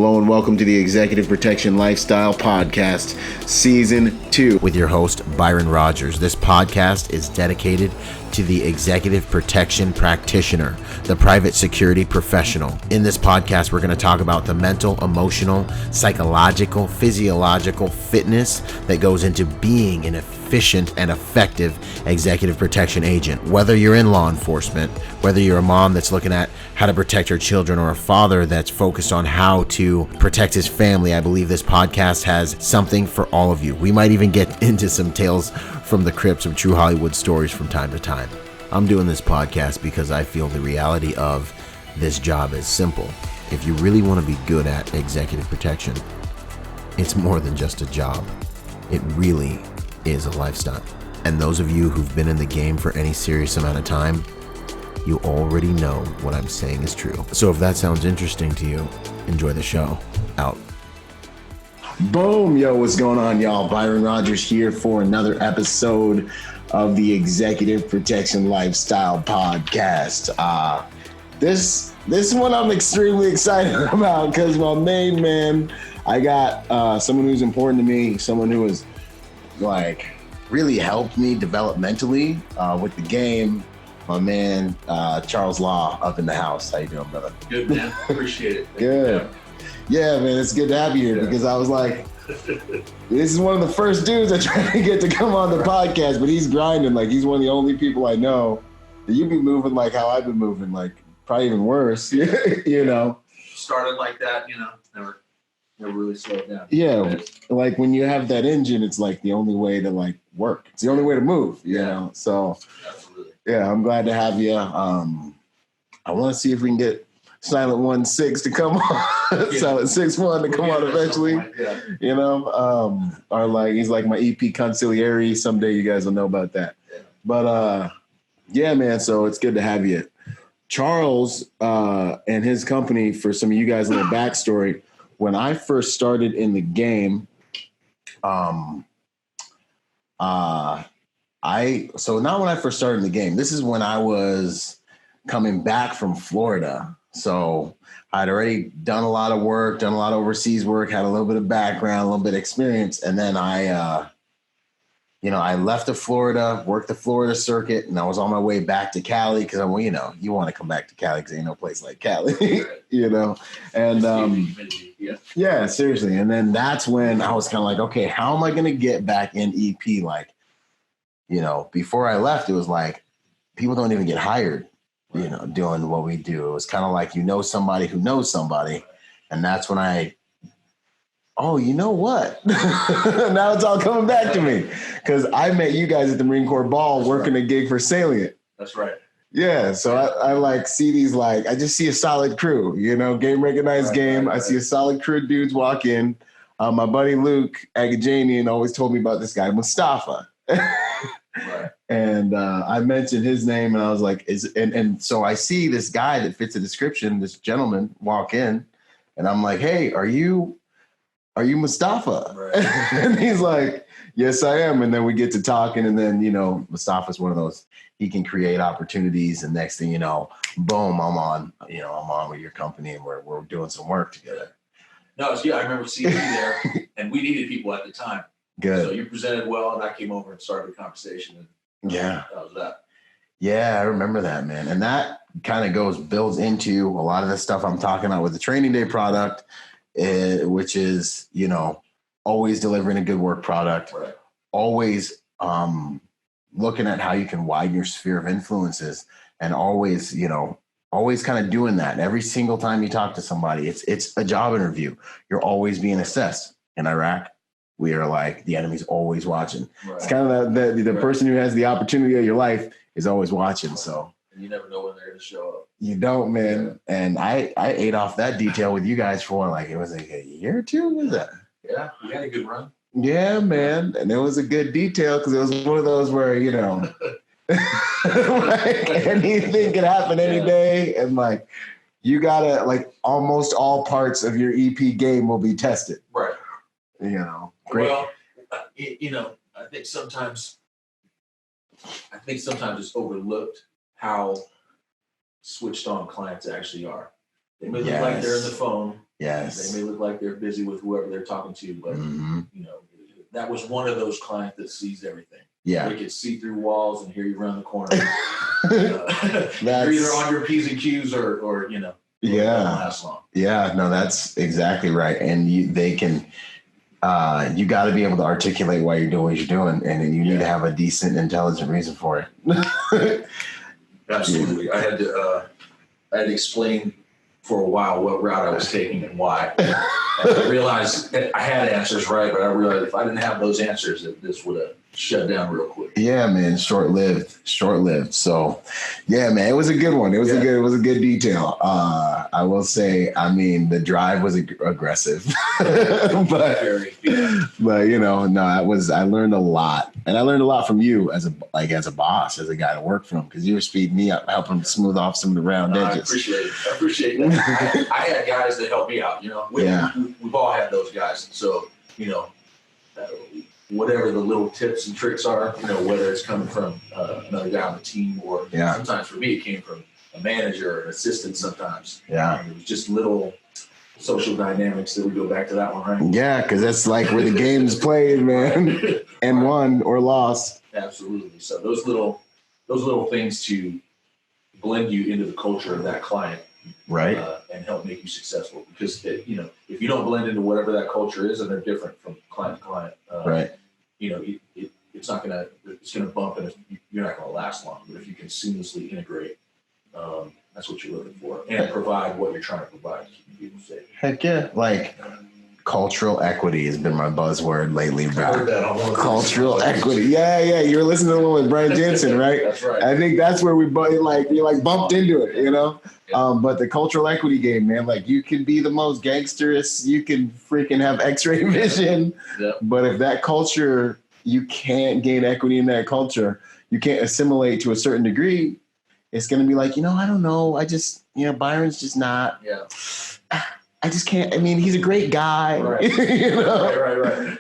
Hello and welcome to the Executive Protection Lifestyle Podcast, Season 2. With your host, Byron Rodgers. This podcast is dedicated to the executive protection practitioner, the private security professional. In this podcast, we're going to talk about the mental, emotional, psychological, physiological fitness that goes into being an efficient and effective executive protection agent. Whether you're in law enforcement, whether you're a mom that's looking at how to protect her children, or a father that's focused on how to protect his family, I believe this podcast has something for all of you. We might even get into some tales from the crypts of true Hollywood stories from time to time. I'm doing this podcast because I feel the reality of this job is simple. If you really want to be good at executive protection, it's more than just a job. It really is a lifestyle. And those of you who've been in the game for any serious amount of time, you already know what I'm saying is true. So if that sounds interesting to you, enjoy the show. Out. Boom. Yo, what's going on, y'all? Byron Rodgers here for another episode of the Executive Protection Lifestyle Podcast. This one I'm extremely excited about because my main man, I got someone who's important to me, someone who has like really helped me developmentally with the game. My man, Charles Law, up in the house. How you doing, brother? Good, man. Appreciate it. Good. Yeah, man, it's good to have you here because I was like, this is one of the first dudes I tried to get to come on the podcast, but he's grinding. Like, he's one of the only people I know that you be moving like how I've been moving, like probably even worse, you know? Started like that, never really slowed down. Yeah, like when you have that engine, it's like the only way to like work. It's the only way to move, you know? So, absolutely. Yeah, I'm glad to have you. I want to see if we can get Silent 1-6 to come on, Silent 6-1 to come on eventually, you know, or like, he's like my EP consigliere. Someday you guys will know about that. Yeah. But yeah, man, so it's good to have you. Charles and his company, for some of you guys, a little backstory. When I first started in the game, so not when I first started in the game, this is when I was coming back from Florida. So I'd already done a lot of work, done a lot of overseas work, had a little bit of background, a little bit of experience. And then I left to Florida, worked the Florida circuit, and I was on my way back to Cali because you want to come back to Cali because ain't no place like Cali, you know? And yeah, seriously. And then that's when I was kind of like, okay, how am I going to get back in EP? Like, you know, before I left, it was like people don't even get hired, you know, doing what we do. It was kind of like, you know, somebody who knows somebody. And that's when you know what? Now it's all coming back to me because I met you guys at the Marine Corps Ball working a gig for Salient. That's right. Yeah. So I like see these, like, I just see a solid crew, you know, game recognized game. I see a solid crew of dudes walk in. My buddy Luke Agajanian always told me about this guy, Mustafa. Right. And I mentioned his name and I was like, and so I see this guy that fits the description, this gentleman walk in and I'm like, hey, are you Mustafa? Right. And he's like, yes, I am. And then we get to talking and then, you know, Mustafa's one of those, he can create opportunities. And next thing you know, boom, I'm on with your company and we're doing some work together. No, I remember seeing you there and we needed people at the time. Good. So you presented well, and I came over and started the conversation. And yeah, that was that. Yeah, I remember that, man. And that kind of builds into a lot of the stuff I'm talking about with the Training Day product, which is, you know, always delivering a good work product, right. Always looking at how you can widen your sphere of influences, and always kind of doing that. Every single time you talk to somebody, it's a job interview. You're always being assessed. In Iraq, we are like, the enemy's always watching. Right. It's kind of the right. person who has the opportunity of your life is always watching. So and you never know when they're going to show up. You don't, man. Yeah. And I ate off that detail with you guys for like, it was like a year or two. What was that? Yeah, we had a good run. Yeah, man. And it was a good detail because it was one of those where, you know, like anything could happen any day. And like, you gotta, like, almost all parts of your EP game will be tested. Right. You know, great. Well, you know, I think sometimes it's overlooked how switched on clients actually are. They may look like they're in the phone, Yes. They may look like they're busy with whoever they're talking to, but that was one of those clients that sees everything. Yeah. They could see through walls and hear you around the corner. You're either on your P's and Q's or it doesn't last long. Yeah, no, that's exactly right. And they can, you got to be able to articulate why you're doing what you're doing, and you need to have a decent, intelligent reason for it. Absolutely. I had to explain for a while what route I was taking and why. And I realized I had answers, right? But I realized if I didn't have those answers, that this would have shut down real quick. Yeah, man. Short-lived. So yeah, man, it was a good one. It was a good detail. I will say, I mean, the drive was aggressive, but I learned a lot, and I learned a lot from you as a boss, as a guy to work from, because you were speeding me up, helping smooth off some of the round edges. I appreciate that. I had guys that helped me out, we've all had those guys. So, whatever the little tips and tricks are, whether it's coming from another guy on the team or sometimes for me, it came from a manager or an assistant sometimes. Yeah. It was just little social dynamics that we go back to that one, right? Yeah, because that's like where the game's played, man, and won or lost. Absolutely. So those little things to blend you into the culture of that client, right, and help make you successful. Because if you don't blend into whatever that culture is, and they're different from client to client, right, it's gonna bump, and you're not gonna last long. But if you can seamlessly integrate, that's what you're looking for, and provide what you're trying to provide to keep people safe. Heck yeah, like cultural equity has been my buzzword lately, bro. I heard that on one of cultural equity. Yeah. You were listening to the one with Brian Jensen, right? That's right. I think that's where we bumped into it, Yeah. But the cultural equity game, man, like you can be the most gangsterous, you can freaking have X-ray vision, but if that culture, you can't gain equity in that culture, you can't assimilate to a certain degree, it's going to be like, I don't know. I just, Byron's just not. Yeah. I just can't. I mean, he's a great guy. Right. Right.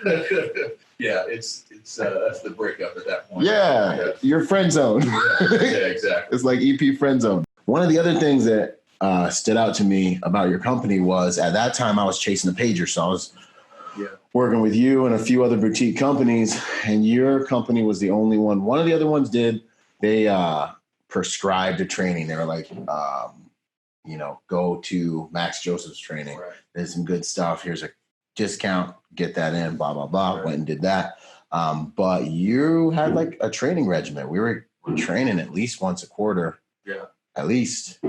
Yeah, it's that's the breakup at that point. Yeah. You're friend zone. Yeah, exactly. It's like EP friend zone. One of the other things that stood out to me about your company was at that time I was chasing a pager, so I was working with you and a few other boutique companies, and your company was the only one. One of the other ones did. They prescribed a training. They were like, go to Max Joseph's training. Right. There's some good stuff. Here's a discount. Get that in, blah, blah, blah. Right. Went and did that. But you had like a training regimen. We were training at least once a quarter. Yeah. At least,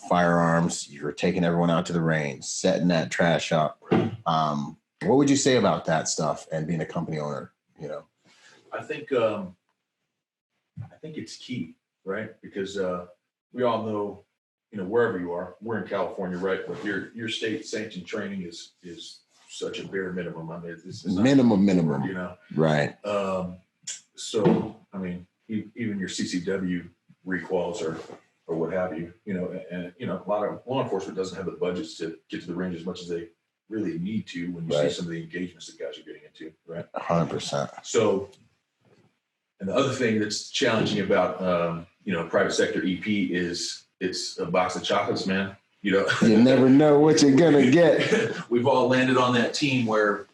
firearms. You were taking everyone out to the range, setting that trash up. Right. What would you say about that stuff and being a company owner? I think it's key, right? Because we all know, wherever you are, we're in California, right? But your state sanctioned training is such a bare minimum. I mean, this is minimum, right? So I mean, even your CCW requals or what have you, and a lot of law enforcement doesn't have the budgets to get to the range as much as they really need to when you see some of the engagements that guys are getting into, right? 100%. So, and the other thing that's challenging about private sector EP is it's a box of chocolates, man. You never know what you're gonna get. We've all landed on that team where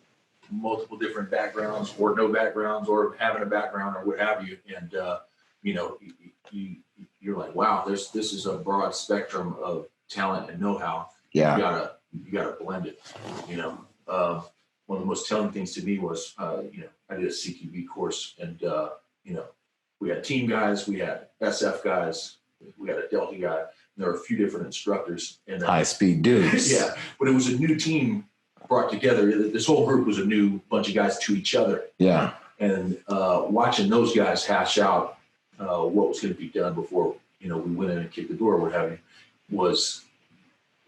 multiple different backgrounds, or no backgrounds, or having a background, or what have you, and you're like, wow, this is a broad spectrum of talent and know-how. Yeah, you gotta blend it. One of the most telling things to me was, I did a CQB course, and we had team guys, we had SF guys, we had a Delta guy. And there were a few different instructors and high speed dudes. Yeah, but it was a new team brought together. This whole group was a new bunch of guys to each other. Yeah, and watching those guys hash out what was going to be done before we went in and kicked the door, what have you, was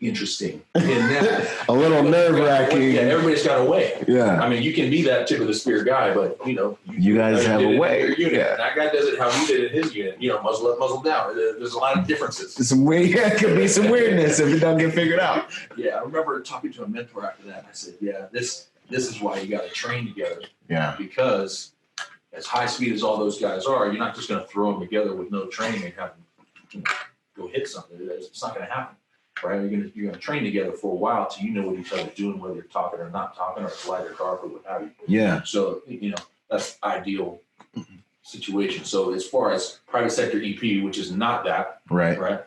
interesting. In that, a little nerve-wracking. Yeah, everybody's got a way. Yeah, I mean, you can be that tip of the spear guy, but you guys have a way. Yeah. That guy does it how you did it in his unit. Muzzle up, muzzle down. There's a lot of differences. It could be some weirdness if it doesn't get figured out. Yeah, I remember talking to a mentor after that. And I said, "Yeah, this is why you got to train together. Yeah, because as high speed as all those guys are, you're not just going to throw them together with no training and have them go hit something. It's not going to happen. right? You're gonna train together for a while till you know what each other's doing, whether you're talking or not talking, or light or dark or what have you. Yeah. So that's ideal situation. So as far as private sector EP, which is not that, right?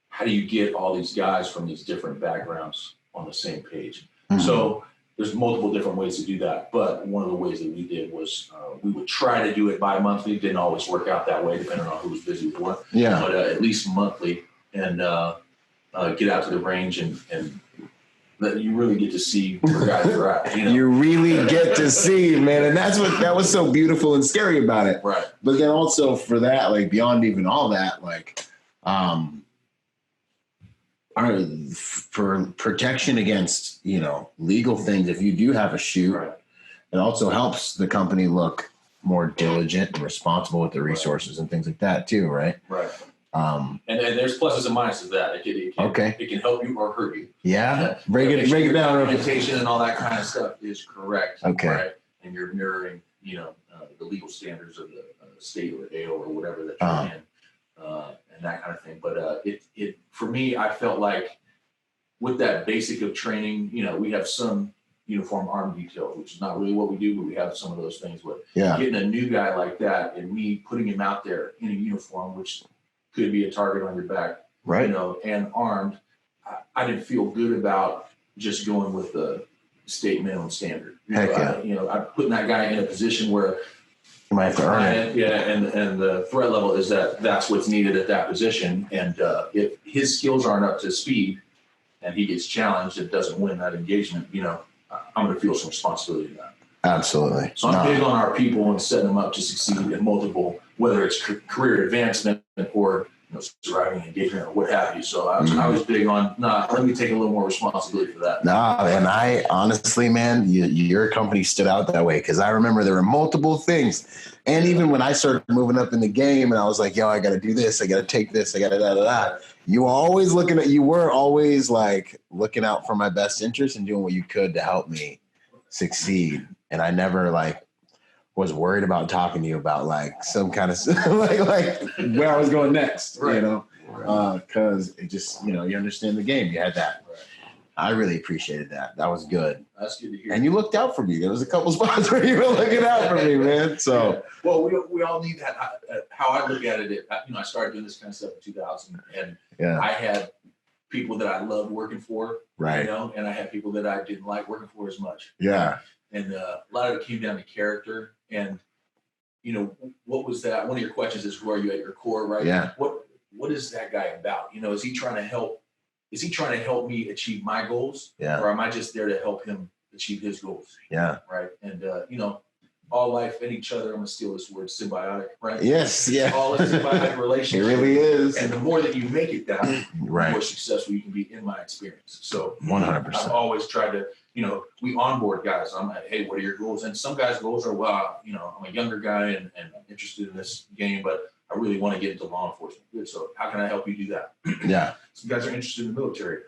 How do you get all these guys from these different backgrounds on the same page? So there's multiple different ways to do that. But one of the ways that we did was we would try to do it bi-monthly. It didn't always work out that way, depending on who was busy with what. Yeah. But at least monthly, and get out to the range and that you really get to see where guys are at. You really get to see, man. And that was so beautiful and scary about it. Right. But then also for that, like beyond even all that, like for protection against, legal things, if you do have a shoot, it also helps the company look more diligent and responsible with the resources and things like that too, right? Right. And there's pluses and minuses to that. It can help you or hurt you. Yeah. Break it down. Documentation and all that kind of stuff is correct. Okay. Right? And you're mirroring, the legal standards of the state or AO or whatever that you're in, and that kind of thing. But it for me, I felt like with that basic of training, we have some uniform arm details, which is not really what we do, but we have some of those things. But getting a new guy like that and me putting him out there in a uniform, which could be a target on your back, right? And armed, I didn't feel good about just going with the state minimum standard. I'm putting that guy in a position where you might have to earn it. Yeah, and the threat level is that's what's needed at that position. And if his skills aren't up to speed and he gets challenged and doesn't win that engagement, I'm going to feel some responsibility in that. Absolutely. So I'm big on our people and setting them up to succeed in multiple, whether it's career advancement or surviving engagement or what have you. So I was big on, let me take a little more responsibility for that. And I honestly, man, your company stood out that way because I remember there were multiple things. And even when I started moving up in the game and I was like, I got to do this, I got to take this, I got to da. You were always looking out for my best interest and doing what you could to help me succeed. And I never was worried about talking to you about some kind of like where I was going next, because it just, you understand the game. You had that. Right. I really appreciated that. That was good. That's good to hear. And you looked out for me. There was a couple spots where you were looking out for me, man. So, well, we all need that. How I look at it, I started doing this kind of stuff in 2000, and I had people that I loved working for, right? And I had people that I didn't like working for as much. Yeah. And a lot of it came down to character. And, what was that? One of your questions is, who are you at your core, right? Yeah. What is that guy about? Is he trying to help? Is he trying to help me achieve my goals? Yeah. Or am I just there to help him achieve his goals? Yeah. Right. And, all life and each other, I'm going to steal this word, symbiotic, right? Yes. Yeah. All a symbiotic relationship. It really is. And the more that you make it that, the right, more successful you can be in my experience. So 100%. I've always tried to, we onboard guys. I'm like, hey, what are your goals? And some guys' goals are, well, I'm a younger guy and I'm interested in this game, but I really want to get into law enforcement. Good. So how can I help you do that? Yeah. Some guys are interested in the military.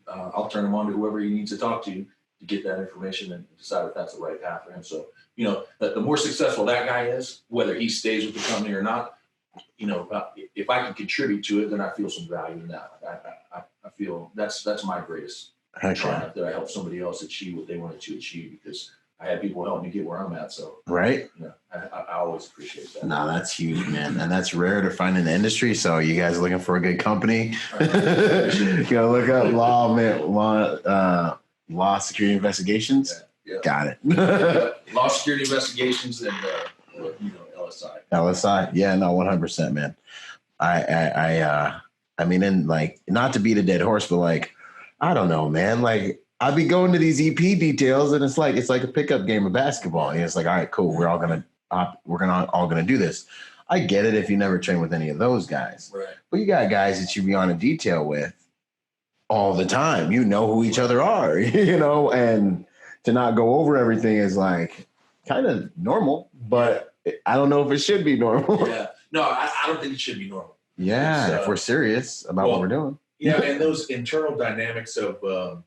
I'll turn them on to whoever he needs to talk to get that information and decide if that's the right path for him. So, that the more successful that guy is, whether he stays with the company or not, if I can contribute to it, then I feel some value in that. I feel that's my greatest triumph, that I help somebody else achieve what they wanted to achieve, because I had people help me get where I'm at. So, right. I always appreciate that. No, that's huge, man. And that's rare to find in the industry. So you guys looking for a good company, look up law security investigations. Yeah. Got it. Law security investigations and LSI. LSI. Yeah, no, 100%, man. I mean, and not to beat a dead horse, but I don't know, man. I'd be going to these EP details and it's like a pickup game of basketball. And it's all right, cool. We're all gonna do this. I get it if you never train with any of those guys, right? But you got guys that you be on a detail with all the time. Who each other are, and to not go over everything is kind of normal, but I don't know if it should be normal. Yeah. No, I don't think it should be normal. Yeah. If we're serious about what we're doing. Yeah. And those internal dynamics of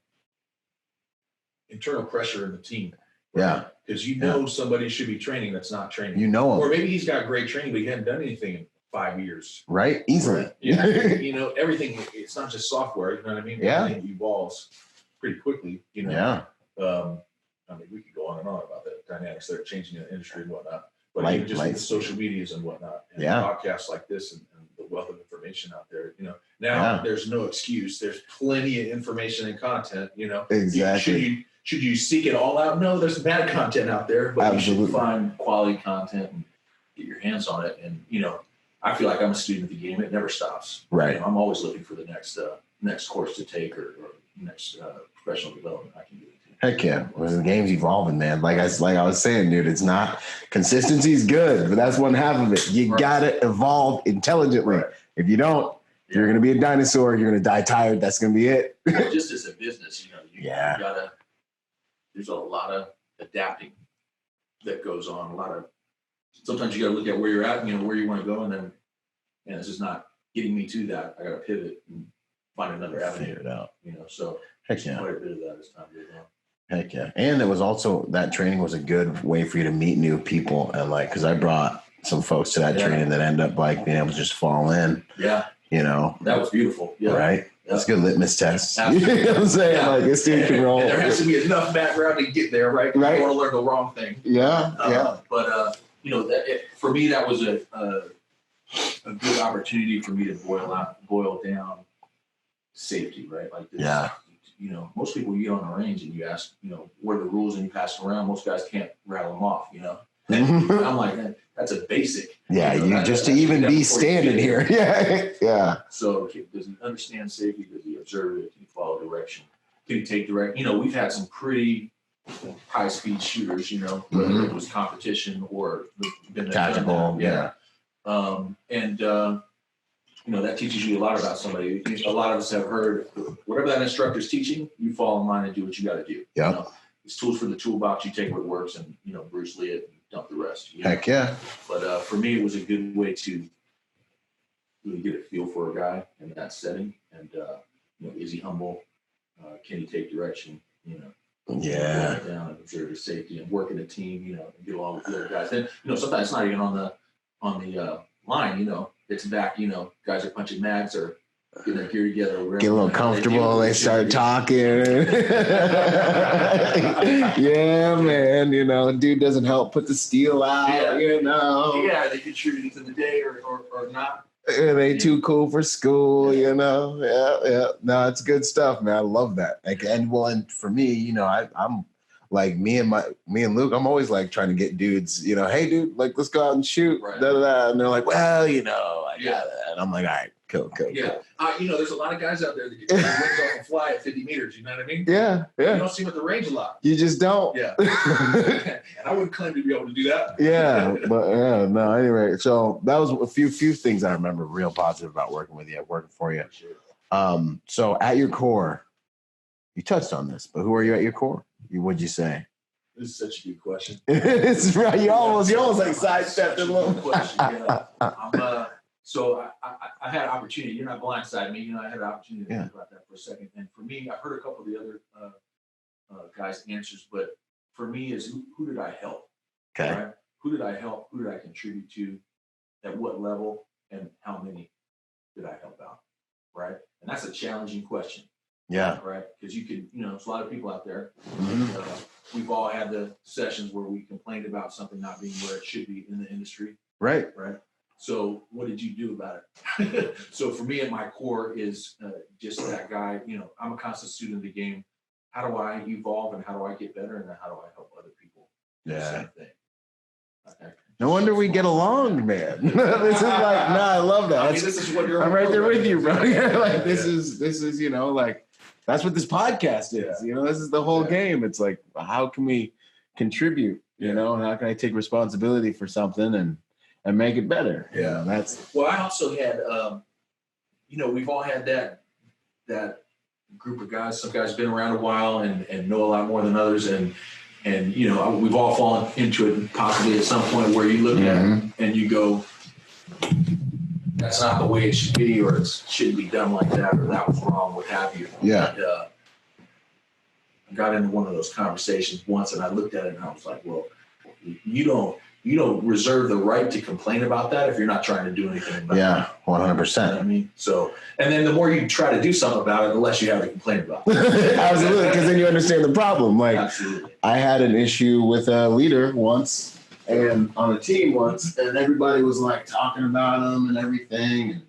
internal pressure in the team. Right? Yeah. Because somebody should be training that's not training. Him. Or maybe he's got great training, but he hadn't done anything in 5 years. Right. Easily. Yeah. Everything, it's not just software, you know what I mean? Yeah. Everything evolves pretty quickly, Yeah. We could go on and on about the dynamics that are changing in the industry and whatnot, but Like- even just like- with the social medias and whatnot, and Yeah. podcasts like this and the wealth of information out there, now there's no excuse. There's plenty of information and content, Exactly. Should you seek it all out? No, there's bad content out there, but Absolutely. you should find quality content and get your hands on it. And, I feel like I'm a student of the game. It never stops. Right. I'm always looking for the next course to take or next professional development I can do. Heck yeah. Well, the game's evolving, man. Like I was saying, dude, it's not consistency is good, but that's one half of it. You gotta evolve intelligently. Right. If you don't, you're gonna be a dinosaur. You're gonna die tired. That's gonna be it. Well, just as a business, you Yeah. gotta. There's a lot of adapting that goes on. Sometimes you gotta look at where you're at, where you want to go, and then, this is not getting me to that. I gotta pivot and find another avenue. Figure it out. So Heck yeah. quite a bit of that as time goes on. Heck yeah. And it was also, that training was a good way for you to meet new people. And because I brought some folks to that training that end up being able to just fall in. Yeah. That was beautiful. Yeah. Right. That's a good litmus test. You Absolutely. know what I'm saying? Yeah. Like, this dude can roll. And there has to be enough background to get there, right? Right. You don't want to learn the wrong thing. Yeah. But for me, that was a good opportunity for me to boil down safety, right? Like this. Yeah. Most people, you get on the range and you ask, what are the rules, and you pass them around. Most guys can't rattle them off, And I'm like, man, that's a basic. Yeah. To even be standing here. Yeah. Yeah. So does he understand safety? Does he observe it? Can he follow direction? Can he take direction? We've had some pretty high-speed shooters, whether it was competition or been Tactical. Yeah. That teaches you a lot about somebody. A lot of us have heard, whatever that instructor's teaching, you fall in line and do what you got to do. Yeah. It's tools for the toolbox. You take what works and, Bruce Lee it and dump the rest. Heck yeah. But for me, it was a good way to really get a feel for a guy in that setting. And, is he humble? Can he take direction? Yeah. Down and observe his safety and work in a team, and get along with the other guys. And, sometimes it's not even on the line, it's back, guys are punching mags or getting their gear together. Or Get a little comfortable. They start talking. Yeah, man. Dude doesn't help put the steel out. Yeah, they contributing to the day or not. Are they too cool for school? Yeah. No, it's good stuff, man. I love that. And for me, I'm like me and Luke. I'm always like trying to get dudes. Hey, dude, like let's go out and shoot. Right. And they're like, well, I got it. And I'm like, all right, cool. Yeah. There's a lot of guys out there that get their wings off and fly at 50 meters. You know what I mean? Yeah. You don't see them at the range a lot. You just don't. Yeah. And I wouldn't claim to be able to do that. Yeah, but no. Anyway, so that was a few things I remember real positive about working with you, working for you. So at your core, you touched on this, but who are you at your core? What'd you say? This is such a good question. It's right. You almost like sidestepped it a little. Question. Yeah. So I had an opportunity. You're not blindsiding me. I had an opportunity to think about that for a second. And for me, I've heard a couple of the other guys' answers, but for me is who did I help? Okay. Right? Who did I help? Who did I contribute to? At what level? And how many did I help out? Right. And that's a challenging question. Yeah. Right. Because you could, there's a lot of people out there. Mm-hmm. We've all had the sessions where we complained about something not being where it should be in the industry. Right. Right. So what did you do about it? So for me, at my core is just that guy, I'm a constant student of the game. How do I evolve and how do I get better? And then how do I help other people do the same thing? Okay. No wonder we get along, man. This is like, I love that. This is what you're. I'm right there with you, bro. This is, like, that's what this podcast is. This is the whole game. It's like, how can we contribute? And how can I take responsibility for something and make it better? Yeah, Well, I also had, we've all had that group of guys. Some guys been around a while and know a lot more than others, and we've all fallen into it possibly at some point where you look at it and you go, that's not the way it should be, or it shouldn't be done like that, or that was wrong, what have you. Yeah. And, I got into one of those conversations once, and I looked at it and I was like, well, you you don't reserve the right to complain about that if you're not trying to do anything about it. Yeah, 100%. You know what I mean? So, and then the more you try to do something about it, the less you have to complain about it. Absolutely, because then you understand the problem. Like, absolutely. I had an issue with a leader once and on a team once, and everybody was like talking about him and everything. And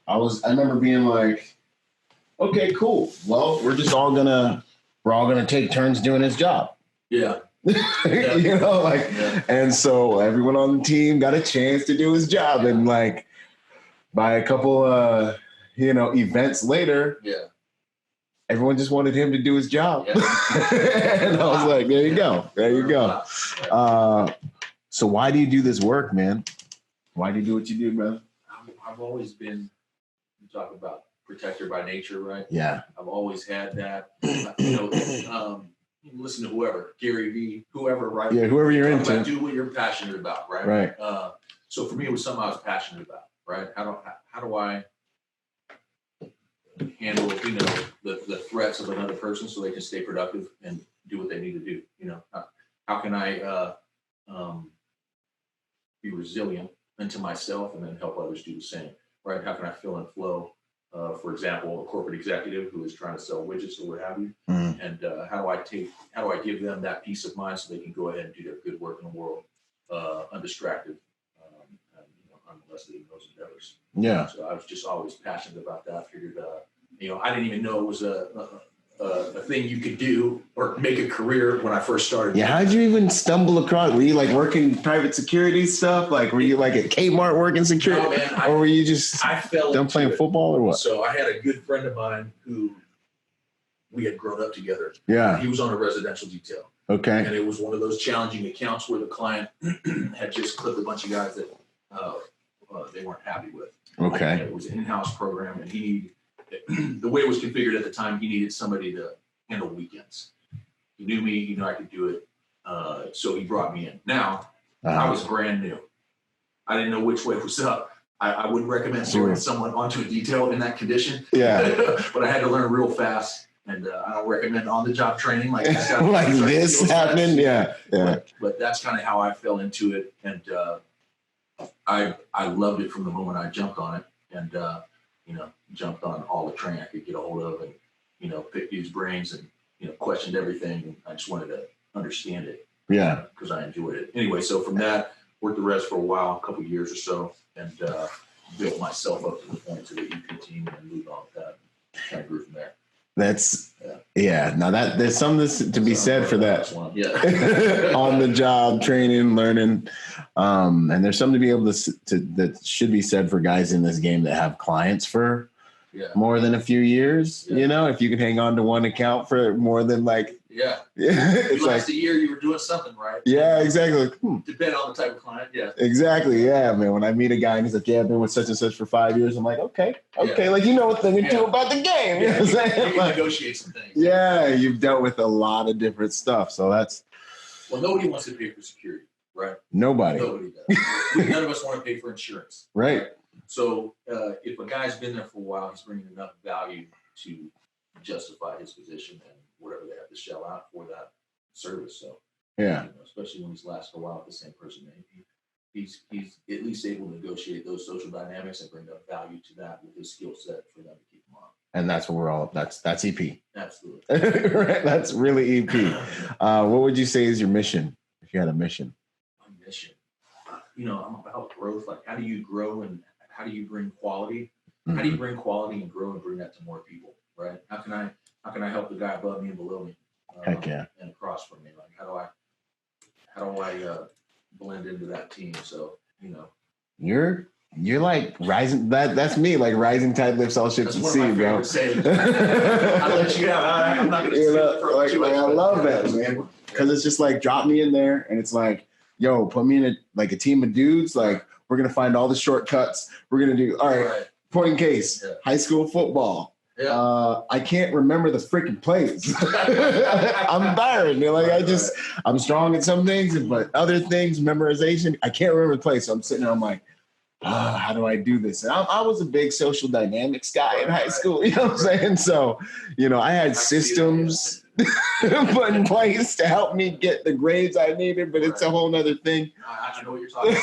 I remember being like, okay, cool. Well, we're all gonna take turns doing his job. Yeah. You know, like, and so everyone on the team got a chance to do his job, and like by a couple events later, everyone just wanted him to do his job. And I was like, there you go. So why do you do this work, man? Why do you do what you do, brother? I've always been, you talk about protector by nature, right? Yeah. I've always had that. Listen to whoever, Gary Vee, whoever, right? Yeah, whoever you're into. Do what you're passionate about, right? Right. So for me, it was something I was passionate about, right? How do I handle, the threats of another person so they can stay productive and do what they need to do? How can I be resilient into myself and then help others do the same, right? How can I fill and flow? For example, a corporate executive who is trying to sell widgets or what have you, and how do I give them that peace of mind so they can go ahead and do their good work in the world, undistracted, unmolested in those endeavors. Yeah. So I was just always passionate about that. I figured, I didn't even know it was a thing you could do or make a career when I first started. Yeah, how'd you even stumble across? Were you like working private security stuff? Like, were you like at Kmart working security? No, man, or were you just done playing football or what? So I had a good friend of mine who we had grown up together. Yeah. He was on a residential detail. Okay. And it was one of those challenging accounts where the client had just clipped a bunch of guys that they weren't happy with. Okay. And it was an in-house program, and the way it was configured at the time, he needed somebody to handle weekends. He knew me, I could do it. So he brought me in. Now, I was brand new. I didn't know which way was up. I wouldn't recommend throwing someone onto a detail in that condition. Yeah. But I had to learn real fast. And I don't recommend on-the-job training like this. Like this happened? Yeah. But that's kind of how I fell into it. And I loved it from the moment I jumped on it. And jumped on all the training I could get a hold of, and picked his brains and questioned everything. And I just wanted to understand it. Yeah, because I enjoyed it. Anyway, so from that, worked the rest for a while, a couple of years or so, and built myself up to the point to the EP team and moved on with that. Kind of grew from there. That's Now there's something to be said for that. Yeah, on the job training, learning, and there's something to be able to that should be said for guys in this game that have clients for more than a few years. Yeah. If you can hang on to one account for more than it's like a year you were doing something right. Yeah, exactly. Depending on the type of client. Yeah, exactly. Yeah, man. When I meet a guy and he's like, "Yeah, I've been with such and such for 5 years," I'm like, "Okay, like a thing or two about the game." You know what I'm saying? You can negotiate some things. Yeah, you've dealt with a lot of different stuff, so that's. Well, nobody wants to pay for security, right? Nobody does. None of us want to pay for insurance, right? So if a guy's been there for a while, he's bringing enough value to justify his position and whatever they have to shell out for that service. So especially when he's lasted a while with the same person, he's at least able to negotiate those social dynamics and bring enough value to that with his skill set for them to keep him on. And that's what we're all. That's EP. Absolutely. Right. That's really EP. What would you say is your mission? If you had a mission. My mission. I'm about growth. Like, how do you grow and how do you bring quality? How do you bring quality and grow and bring that to more people? Right? How can I help the guy above me and below me? Heck yeah. And across from me. Like, how do I blend into that team? So, You're like rising. That's me. Like rising tide lifts all ships at sea, bro. I'll let you have. I'm not going to. I love that, man. Because it's just like drop me in there, and it's like, yo, put me in a team of dudes. Like, we're gonna find all the shortcuts. We're gonna do all right. Point in case, high school football. Yeah. I can't remember the freaking plays. I'm Byron. I'm strong at some things, but other things, memorization, I can't remember the plays. So I'm sitting there, I'm like, how do I do this? And I was a big social dynamics guy in high school, you know what I'm saying? So, I had systems put in place to help me get the grades I needed, but it's a whole nother thing. I know what you're talking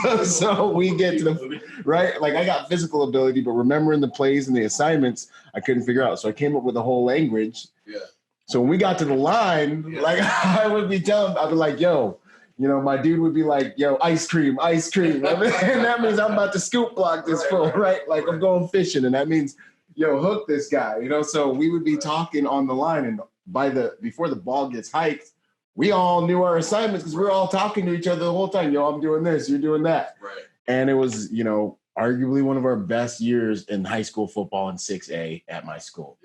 about. so we get to the right. Like I got physical ability, but remembering the plays and the assignments, I couldn't figure out. So I came up with a whole language. Yeah. So when we got to the line, like I would be telling, I'd be like, yo, my dude would be like, yo, ice cream. And that means I'm about to scoop block this fool, right? Like I'm going fishing. And that means, yo, hook this guy, So we would be talking on the line, and before the ball gets hiked, we all knew our assignments because we were all talking to each other the whole time. Yo, I'm doing this, you're doing that. Right. And it was, arguably one of our best years in high school football in 6A at my school.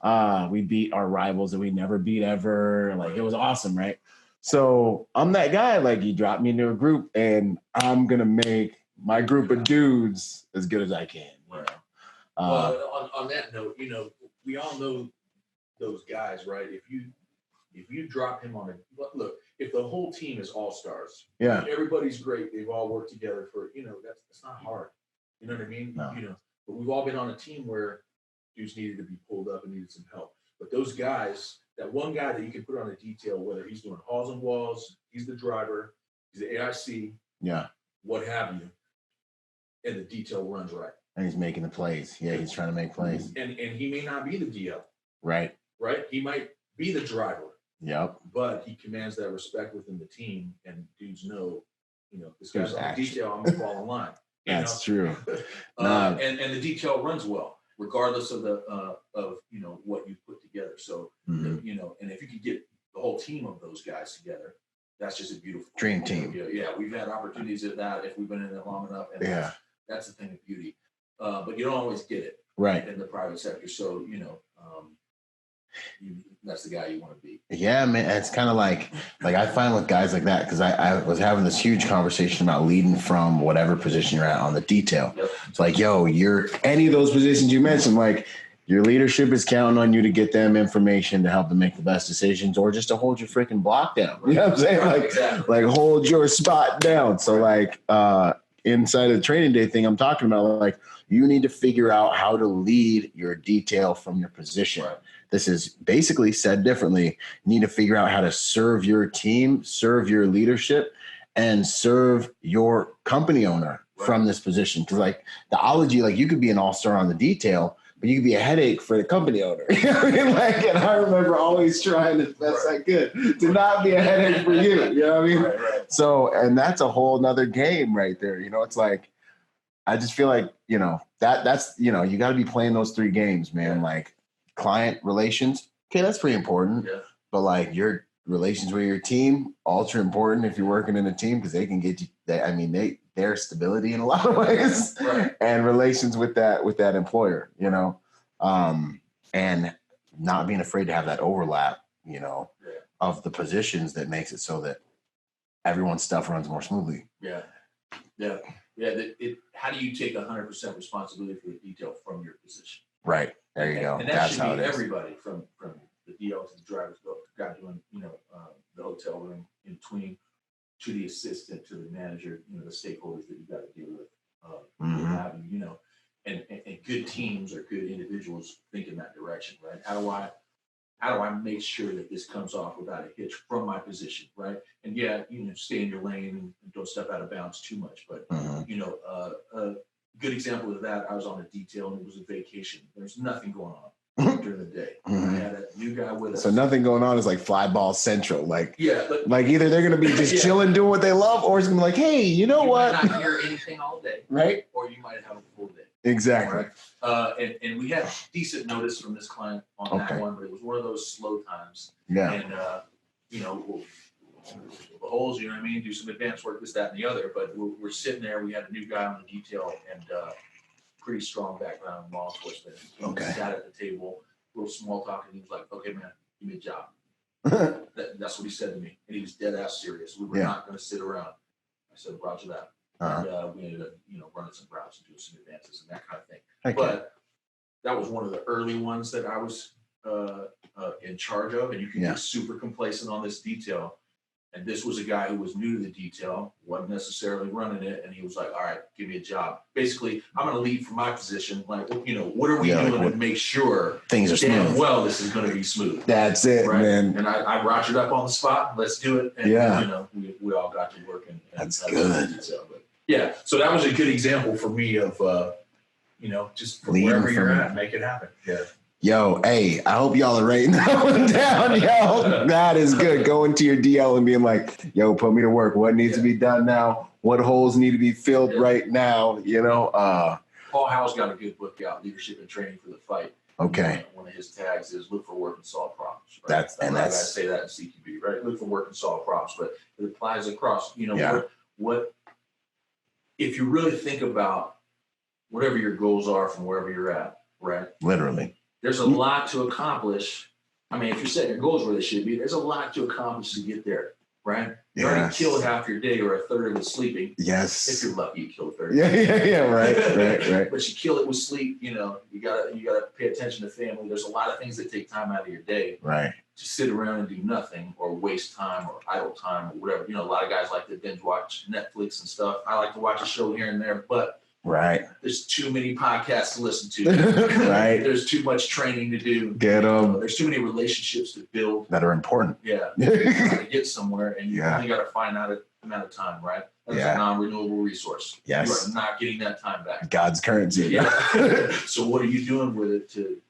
Yeah. We beat our rivals that we never beat ever. Like, it was awesome, right? So I'm that guy, like, you drop me into a group and I'm going to make my group of dudes as good as I can. Right. Well, on that note, we all know those guys, right? If you drop him look, if the whole team is all-stars, everybody's great, they've all worked together for, that's not hard. You know what I mean? No. But we've all been on a team where dudes needed to be pulled up and needed some help. But those guys, that one guy that you can put on a detail, whether he's doing halls and walls, he's the driver, he's the AIC, what have you, and the detail runs right. And he's making the plays. Yeah, he's trying to make plays. And he may not be the DL. Right. Right? He might be the driver. Yep. But he commands that respect within the team, and dudes know, this guy's on detail, I'm going to fall in line. That's true. And the detail runs well, regardless of what you put together. So, and if you could get the whole team of those guys together, that's just a beautiful dream team. Yeah, we've had opportunities at that if we've been in it long enough. And that's the thing of beauty. But you don't always get it in the private sector. So, that's the guy you want to be. Yeah, man. It's kind of like I find with guys like that, because I was having this huge conversation about leading from whatever position you're at on the detail. Yep. It's like, yo, you're any of those positions you mentioned, like your leadership is counting on you to get them information to help them make the best decisions, or just to hold your freaking block down. You know what I'm saying? Like hold your spot down. So inside of the training day thing I'm talking about, like you need to figure out how to lead your detail from your position. Right. This is basically said differently. You need to figure out how to serve your team, serve your leadership, and serve your company owner from this position. Because like the ology, like you could be an all-star on the detail, but you could be a headache for the company owner. You know what I mean? And I remember always trying as best I could to not be a headache for you. You know what I mean? Right. So, and that's a whole nother game right there. It's like, I just feel like, that's, you got to be playing those three games, man. Like client relations. Okay. That's pretty important. Yeah. But like your relations with your team, ultra important if you're working in a team, because they can get you, their stability in a lot of ways, and relations with that employer, and not being afraid to have that overlap, of the positions that makes it so that everyone's stuff runs more smoothly. Yeah. How do you take 100% responsibility for the detail from your position? Right. There you go. And that should be everybody from the DL to the driver's guy doing, the hotel room in between, to the assistant, to the manager, the stakeholders that you got to deal with, and good teams or good individuals think in that direction, right? How do I make sure that this comes off without a hitch from my position, right? And stay in your lane and don't step out of bounds too much. But a good example of that, I was on a detail and it was a vacation. There's nothing going on during the day. I had a new guy with us. So nothing going on is like fly ball central. Like either they're going to be just chilling, doing what they love, or it's going to be like, hey, you might not hear anything all day, right? Or you might have a full day. Exactly. Right? And we had decent notice from this client on that one, but it was one of those slow times. Yeah. And we'll the holes, you know what I mean? Do some advanced work, this, that, and the other. But we're sitting there. We had a new guy on the detail and pretty strong background in law enforcement. He sat at the table, a little small talk, and he was like, "Okay, man, give me a job." That's what he said to me, and he was dead ass serious. We were not going to sit around. I said, "Roger that." And we ended up, running some routes and doing some advances and that kind of thing. Okay. But that was one of the early ones that I was in charge of, and you can get super complacent on this detail. And this was a guy who was new to the detail, wasn't necessarily running it. And he was like, all right, give me a job. Basically, I'm going to lead from my position. Like, what are we doing to make sure things are smooth? Well, this is going to be smooth. That's it, right? Man. And I rogered up on the spot. Let's do it. And, we all got to work. And that's good. But yeah. So that was a good example for me of, just wherever you're at, make it happen. Yeah. Yo, hey, I hope y'all are writing that one down, yo. That is good. Going to your DL and being like, yo, put me to work. What needs to be done now? What holes need to be filled right now? Paul Howell's got a good book out, Leadership and Training for the Fight. Okay. One of his tags is look for work and solve problems. Right? I say that in CQB, right? Look for work and solve problems, but it applies across, what if you really think about whatever your goals are from wherever you're at, right? Literally. There's a lot to accomplish. I mean, if you're setting your goals where they should be, there's a lot to accomplish to get there, right? You already killed half your day or a third of it sleeping. Yes. If you're lucky, you kill a third. Yeah, right. But you kill it with sleep. You gotta pay attention to family. There's a lot of things that take time out of your day. Right. To sit around and do nothing or waste time or idle time or whatever. A lot of guys like to binge watch Netflix and stuff. I like to watch a show here and there, but right. There's too many podcasts to listen to. Right. There's too much training to do. Get them. There's too many relationships to build. That are important. Yeah. You gotta get somewhere and you only got to find out an amount of time, right? That's a non-renewable resource. Yes. You are not getting that time back. God's currency. Yeah. So what are you doing with it to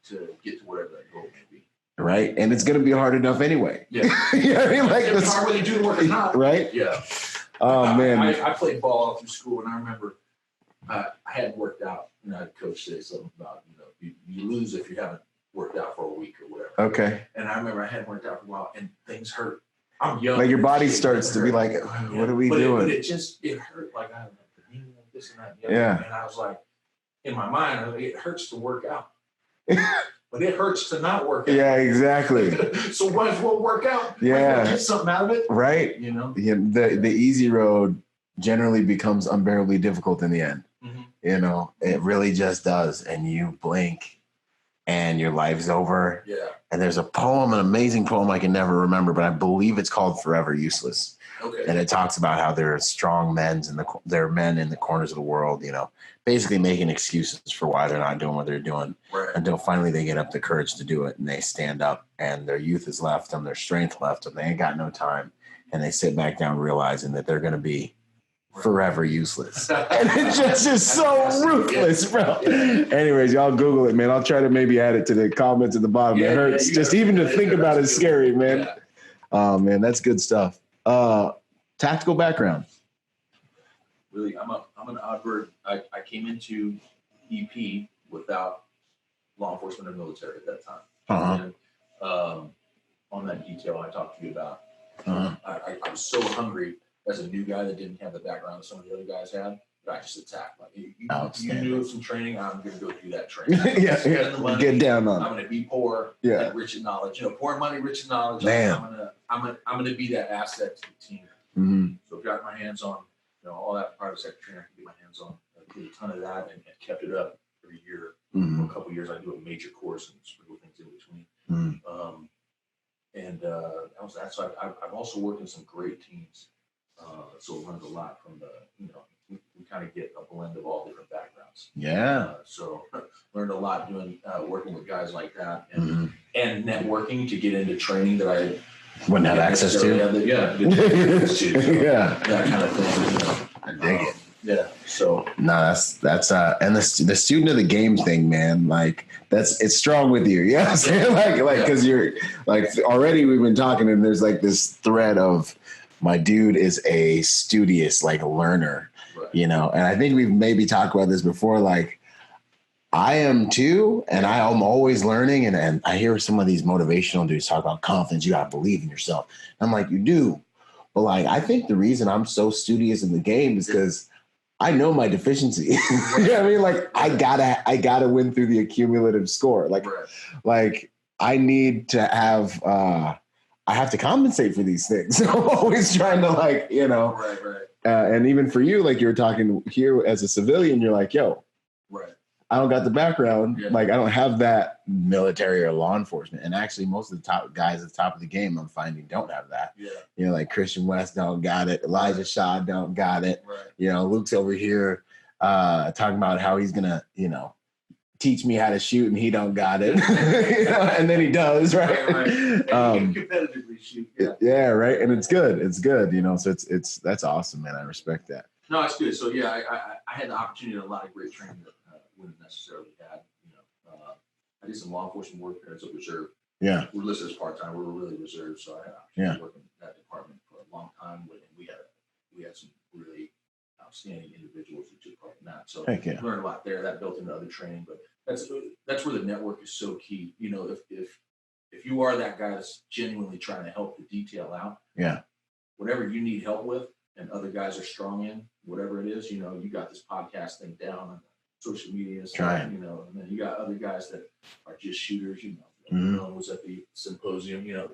get to whatever that goal may be? Right. And it's going to be hard enough anyway. Yeah. It's hard whether you do the work or not. Right. Yeah. Oh, man. I played ball all through school and I remember I hadn't worked out. Coach said something about, you lose if you haven't worked out for a week or whatever. Okay. And I remember I hadn't worked out for a while and things hurt. I'm young. Like your body starts to be like, what are we doing? But it hurt. Like I don't know, this and that. And the other. Yeah. And I was like, in my mind, it hurts to work out. But it hurts to not work out. Yeah, exactly. So might as well work out. Yeah. Get something out of it. Right. Yeah, the easy road generally becomes unbearably difficult in the end. Mm-hmm. It really just does. And you blink and your life's over. Yeah. And there's an amazing poem I can never remember, but I believe it's called Forever Useless. Okay. And it talks about how there are strong there are men in the corners of the world, basically making excuses for why they're not doing what they're doing, right, until finally they get up the courage to do it and they stand up and their youth is left them, their strength left them. They ain't got no time. And they sit back down realizing that they're going to be forever useless. And it just is so ruthless, bro. Anyways, y'all Google it, man. I'll try to maybe add it to the comments at the bottom. It hurts just even to think about it. Scary, man. Yeah. Oh, man, that's good stuff. Tactical background. Really, I'm an odd bird. I came into EP without law enforcement or military at that time. Uh-huh. And, on that detail I talked to you about, I was so hungry as a new guy that didn't have the background that some of the other guys had, that I just attacked. Like, you knew some training, I'm going to go do that training. Get down on it. I'm going to be poor, and rich in knowledge. Poor in money, rich in knowledge. Damn. I'm going to be that asset to the team. Mm-hmm. So I've got my hands on, all that private sector training I can get my hands on. I did a ton of that and kept it up every year. Mm-hmm. For a couple of years, I do a major course and sprinkle things in between. Mm-hmm. That was that. So I've also worked in some great teams. So it learned a lot from we kind of get a blend of all different backgrounds. Yeah. So learned a lot doing working with guys like that and networking to get into training that I wouldn't have access to. Yeah. That kind of thing. I dig it. Yeah. So no, that's and the student of the game thing, man. Like it's strong with you. Yeah. I'm saying? Like because you're like already we've been talking and there's like this thread of my dude is a studious learner, right. And I think we've maybe talked about this before. Like I am too, and I am always learning. And I hear some of these motivational dudes talk about confidence. You got to believe in yourself. And I'm like, you do. But I think the reason I'm so studious in the game is because I know my deficiency. You know what I mean? I gotta win through the accumulative score. I need to have, I have to compensate for these things. So I'm always trying to Right. And even for you, you were talking here as a civilian, you're like, yo, right. I don't got the background. Yeah. Like I don't have that military or law enforcement. And actually most of the top guys at the top of the game I'm finding don't have that. Yeah. You know, like Christian West don't got it. Elijah Shaw don't got it. Right. You know, Luke's over here talking about how he's gonna, you know, teach me how to shoot and he don't got it. You know, and then he does, right? Right. And he can competitively shoot. Yeah, right. And it's good. It's good, you know. So it's that's awesome, man. I respect that. No, it's good. So yeah, I had the opportunity to a lot of great training that wouldn't necessarily had. You know, I did some law enforcement work there as a reserve. Yeah. We're listed as part time. We were really reserved, so I had opportunity to work in that department for a long time. And we had some really outstanding individuals that took part in that. So learned a lot there. That built into other training, but that's where the network is so key. You know, if you are that guy that's genuinely trying to help the detail out, whatever you need help with, and other guys are strong in whatever it is, you know, you got this podcast thing down on social media, stuff, you know, and then you got other guys that are just shooters, you know. One was at the symposium, you know,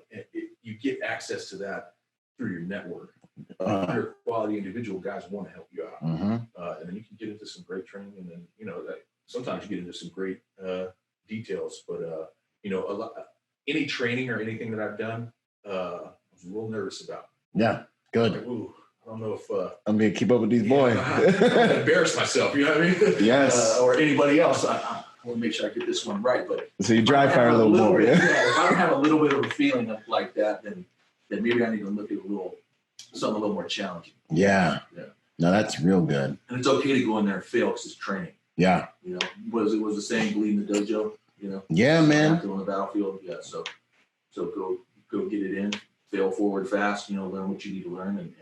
you get access to that through your network. Your quality individual guys want to help you out, and then you can get into some great training, and then you know that sometimes you get into some great details. But you know, any training or anything that I've done, I was a little nervous about. Yeah, good. Like, ooh, I don't know if I'm gonna keep up with these boys. I'm gonna embarrass myself. You know what I mean? Yes. Or anybody else. I want to make sure I get this one right. But so you dry fire a little more. Bit, if I don't have a little bit of a feeling like that, then maybe I need to look at something a little more challenging. Yeah. No, that's real good. And it's okay to go in there and fail because it's training. Yeah. You know, was the saying, bleed in the dojo, you know? Yeah, man. On the battlefield. Yeah. So go get it in, fail forward fast, you know, learn what you need to learn, and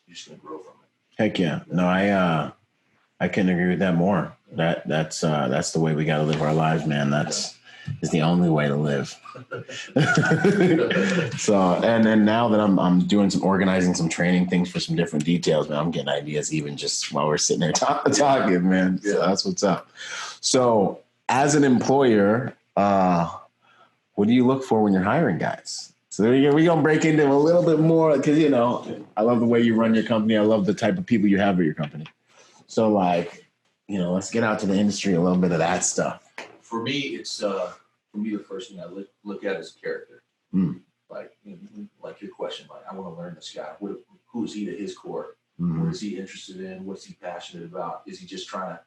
you're just going to grow from it. Heck yeah. No, I couldn't agree with that more. That's the way we got to live our lives, man. That's the only way to live. So, and then now that I'm doing organizing some training things for some different details, man, I'm getting ideas even just while we're sitting there talking, man. So that's what's up. So as an employer, what do you look for when you're hiring guys? So we're going to break into a little bit more because, you know, I love the way you run your company. I love the type of people you have at your company. So like, you know, let's get out to the industry, a little bit of that stuff. For me, it's the first thing I look at is character. Like, you know, like your question, like I want to learn this guy. Who is he to his core? What is he interested in? What's he passionate about? Is he just trying to,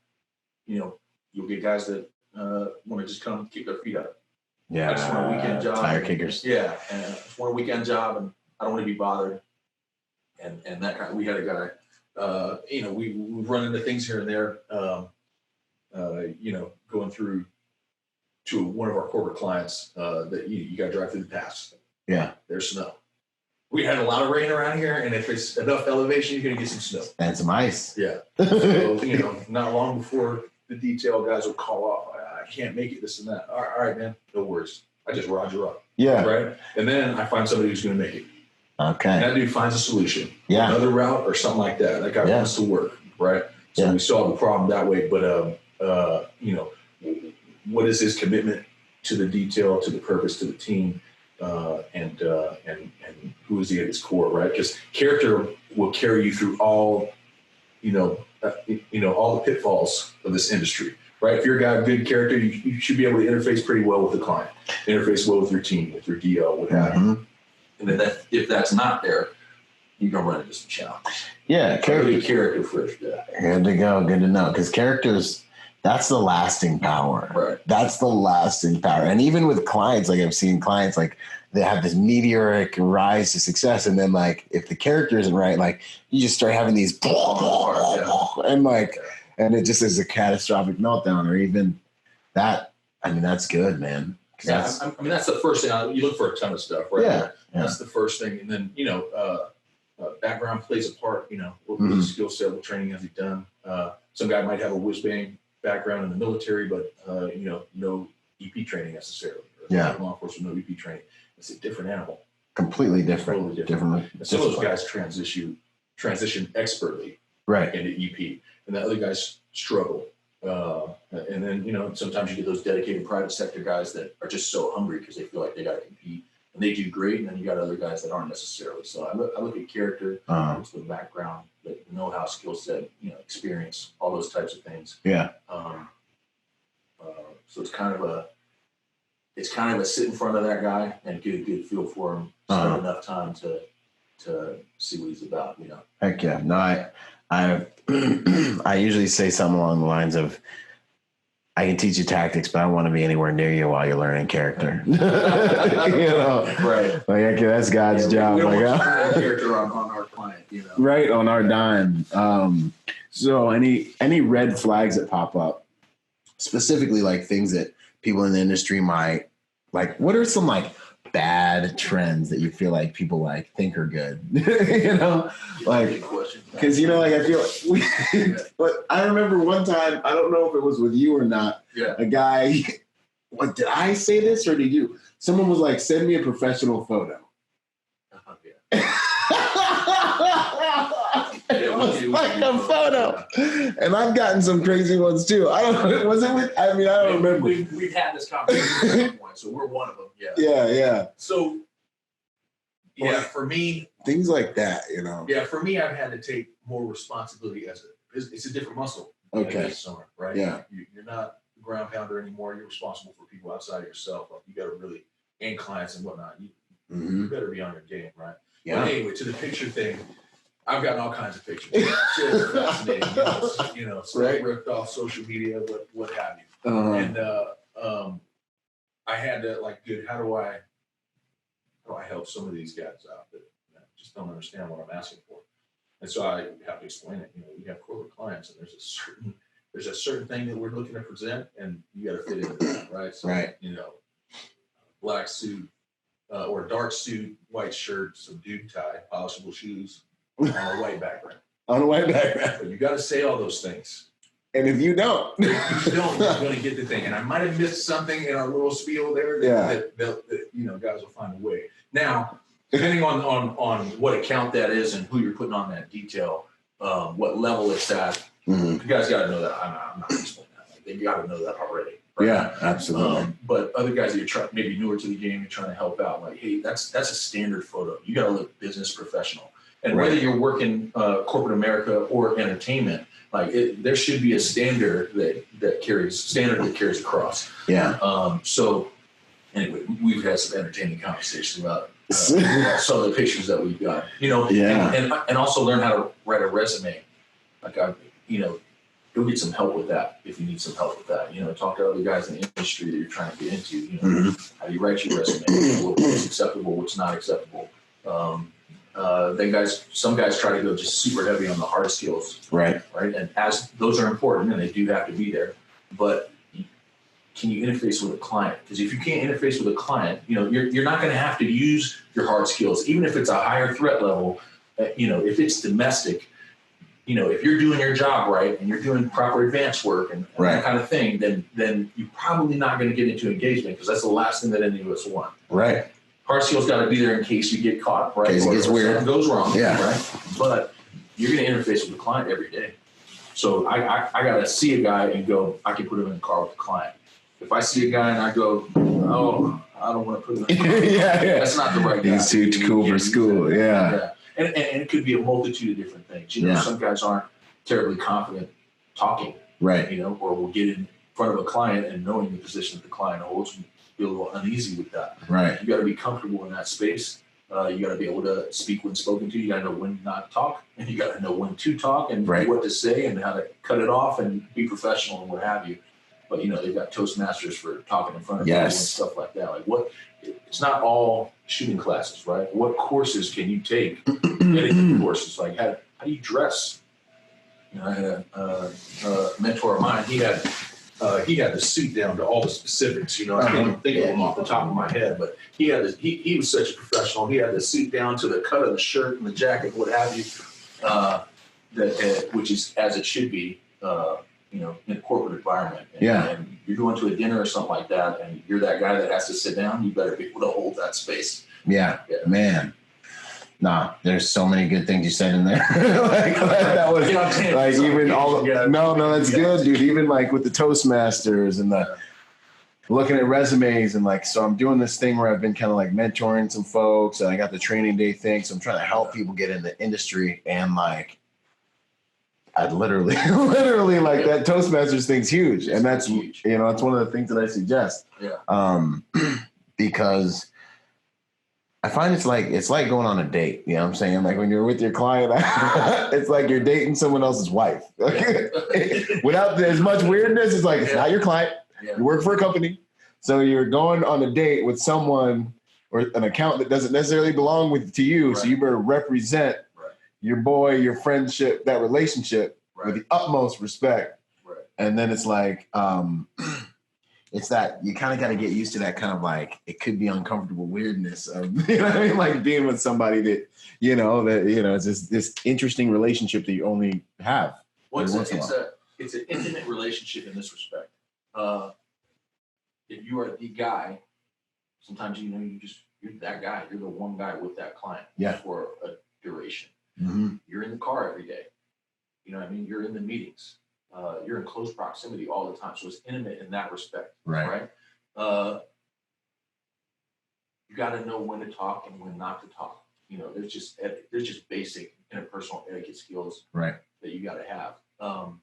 you know, you'll get guys that want to just come kick their feet up. Yeah, I just want a weekend job. Tire kickers. Yeah, and I just want a weekend job, and I don't want to be bothered. And that kind of, we had a guy, you know, we run into things here and there. You know, going through to one of our corporate clients that you got to drive through the pass. Yeah, there's snow. We had a lot of rain around here, and if it's enough elevation, you're gonna get some snow and some ice. Yeah, so, you know, not long before the detail guys will call off. I can't make it, this and that. All right, man, no worries. I just Roger up. Yeah, right. And then I find somebody who's gonna make it. Okay. And that dude finds a solution. Yeah. Another route or something like that. That guy wants to work, right? So we solve the problem that way. But you know, what is his commitment to the detail, to the purpose, to the team, and who is he at his core, right? Because character will carry you through all, all the pitfalls of this industry, right? If you're a guy with good character, you should be able to interface pretty well with the client, interface well with your team, with your DL, what have you. And then if that's not there, you're gonna run into some challenges. Yeah, character first. Yeah. Good to go. Good to know. Because characters, that's the lasting power. Right. That's the lasting power. And even with clients, like I've seen clients, like they have this meteoric rise to success, and then like if the character isn't right, like you just start having these and like, and it just is a catastrophic meltdown, or even that. I mean, that's good, man. Yeah, I mean that's the first thing. You look for a ton of stuff, right? Yeah. That's the first thing, and then background plays a part. What skill set, what training has he done? Some guy might have a whiz bang background in the military, but no EP training necessarily. Law enforcement, no EP training. It's a different animal. Completely different. Totally different. And some of those guys transition expertly, right, into EP, and the other guys struggle. And then sometimes you get those dedicated private sector guys that are just so hungry because they feel like they got to compete, and they do great. And then you got other guys that aren't necessarily. So I look at character, the background, the know-how, skill set, experience, all those types of things. Yeah. So it's kind of a sit in front of that guy and get a good feel for him. Spend enough time to see what he's about, you know. Heck yeah. No, I usually say something along the lines of, I can teach you tactics, but I don't want to be anywhere near you while you're learning character. You know, right? Like, okay, that's God's job. We don't like, want character on our client, you know. Right, on our dime. So any red flags that pop up, specifically like things that people in the industry might like, what are some like bad trends that you feel like people like think are good? You know, like, because, you know, like I feel like but I remember one time, I don't know if it was with you or not, a guy, what, did I say this or did you? Someone was like, send me a professional photo. It was like a photo, and I've gotten some crazy ones too. I don't know. Was it with? I mean, I don't remember. We've had this conversation at some point, so we're one of them. Yeah. So, for me, things like that, you know. Yeah, for me, I've had to take more responsibility it's a different muscle. Okay. Summer, right? Yeah. You're not a ground pounder anymore. You're responsible for people outside of yourself. Like, you got to really, and clients and whatnot. You better be on your game, right? Yeah. But anyway, to the picture thing. I've gotten all kinds of pictures. It's fascinating, you know, right. Ripped off social media, what have you. And I had to like, dude, how do I help some of these guys out that just don't understand what I'm asking for? And so I have to explain it. You know, we have corporate clients, and there's a certain thing that we're looking to present, and you got to fit into that, right? So, you know, black suit or dark suit, white shirt, subdued tie, polishable shoes. On a white background. On a white background. But you got to say all those things. And if you don't, you're going to get the thing. And I might have missed something in our little spiel there. That you know, guys will find a way. Now, depending on what account that is and who you're putting on that detail, what level it's at, you guys got to know that. I'm not explaining that. Like, they got to know that already. Right? Yeah, absolutely. But other guys that you're maybe newer to the game, you're trying to help out. Like, hey, that's a standard photo. You got to look business professional. And whether you're working corporate America or entertainment, like there should be a standard that carries across. Yeah. So anyway, we've had some entertaining conversations about some of the pictures that we've got. You know, and also learn how to write a resume. Like go get some help with that if you need some help with that. You know, talk to other guys in the industry that you're trying to get into. You know, how do you write your resume? What's acceptable? What's not acceptable? Then some guys try to go just super heavy on the hard skills. Right. And as those are important and they do have to be there, but can you interface with a client? Because if you can't interface with a client, you know, you're not going to have to use your hard skills, even if it's a higher threat level. You know, if it's domestic, you know, if you're doing your job right and you're doing proper advanced work and that kind of thing, then you're probably not going to get into engagement because that's the last thing that any of us want. Right. Hard skills got to be there in case you get caught, right? In case it gets weird. Something goes wrong, yeah. Right? But you're going to interface with the client every day. So I got to see a guy and go, I can put him in the car with the client. If I see a guy and I go, oh, I don't want to put him in the car. That's not the right guy. He's too cool for school, yeah. And it could be a multitude of different things. You know, some guys aren't terribly confident talking, right? You know, or will get in front of a client and knowing the position that the client holds, feel a little uneasy with that. Right. You got to be comfortable in that space. You got to be able to speak when spoken to. You got to know when not to talk, and you got to know when to talk and what to say and how to cut it off and be professional and what have you. But you know, they've got Toastmasters for talking in front of people and stuff like that. Like it's not all shooting classes, right? What courses can you take? Etiquette courses, like how do you dress? You know, I had a mentor of mine. He had the suit down to all the specifics. You know, I can't even think of them off the top of my head, but he was such a professional. He had the suit down to the cut of the shirt and the jacket, what have you, which is as it should be. You know, in a corporate environment. And you're going to a dinner or something like that, and you're that guy that has to sit down, you better be able to hold that space. Yeah. Man. Nah, there's so many good things you said in there. That was like even all the, no, that's good, dude. Even like with the Toastmasters and the looking at resumes and like, so I'm doing this thing where I've been kind of like mentoring some folks and I got the training day thing. So I'm trying to help people get in the industry and like, I literally like that Toastmasters thing's huge. And that's huge. It's one of the things that I suggest. Yeah. Because I find it's like going on a date. You know what I'm saying? Like when you're with your client, it's like you're dating someone else's wife. Without as much weirdness, it's like, it's not your client. Yeah. You work for a company. So you're going on a date with someone or an account that doesn't necessarily belong to you. Right. So you better represent your boy, your friendship, that relationship with the utmost respect. Right. And then it's like, it's that you kind of got to get used to that kind of like, it could be uncomfortable weirdness of, you know what I mean? Like being with somebody that, it's this interesting relationship that you only have. Well, it's an intimate relationship in this respect. If you are the guy, sometimes, you're that guy, you're the one guy with that client for a duration. Mm-hmm. You're in the car every day. You know what I mean? You're in the meetings. You're in close proximity all the time. So it's intimate in that respect. Right? You got to know when to talk and when not to talk. There's just basic interpersonal etiquette skills that you got to have. And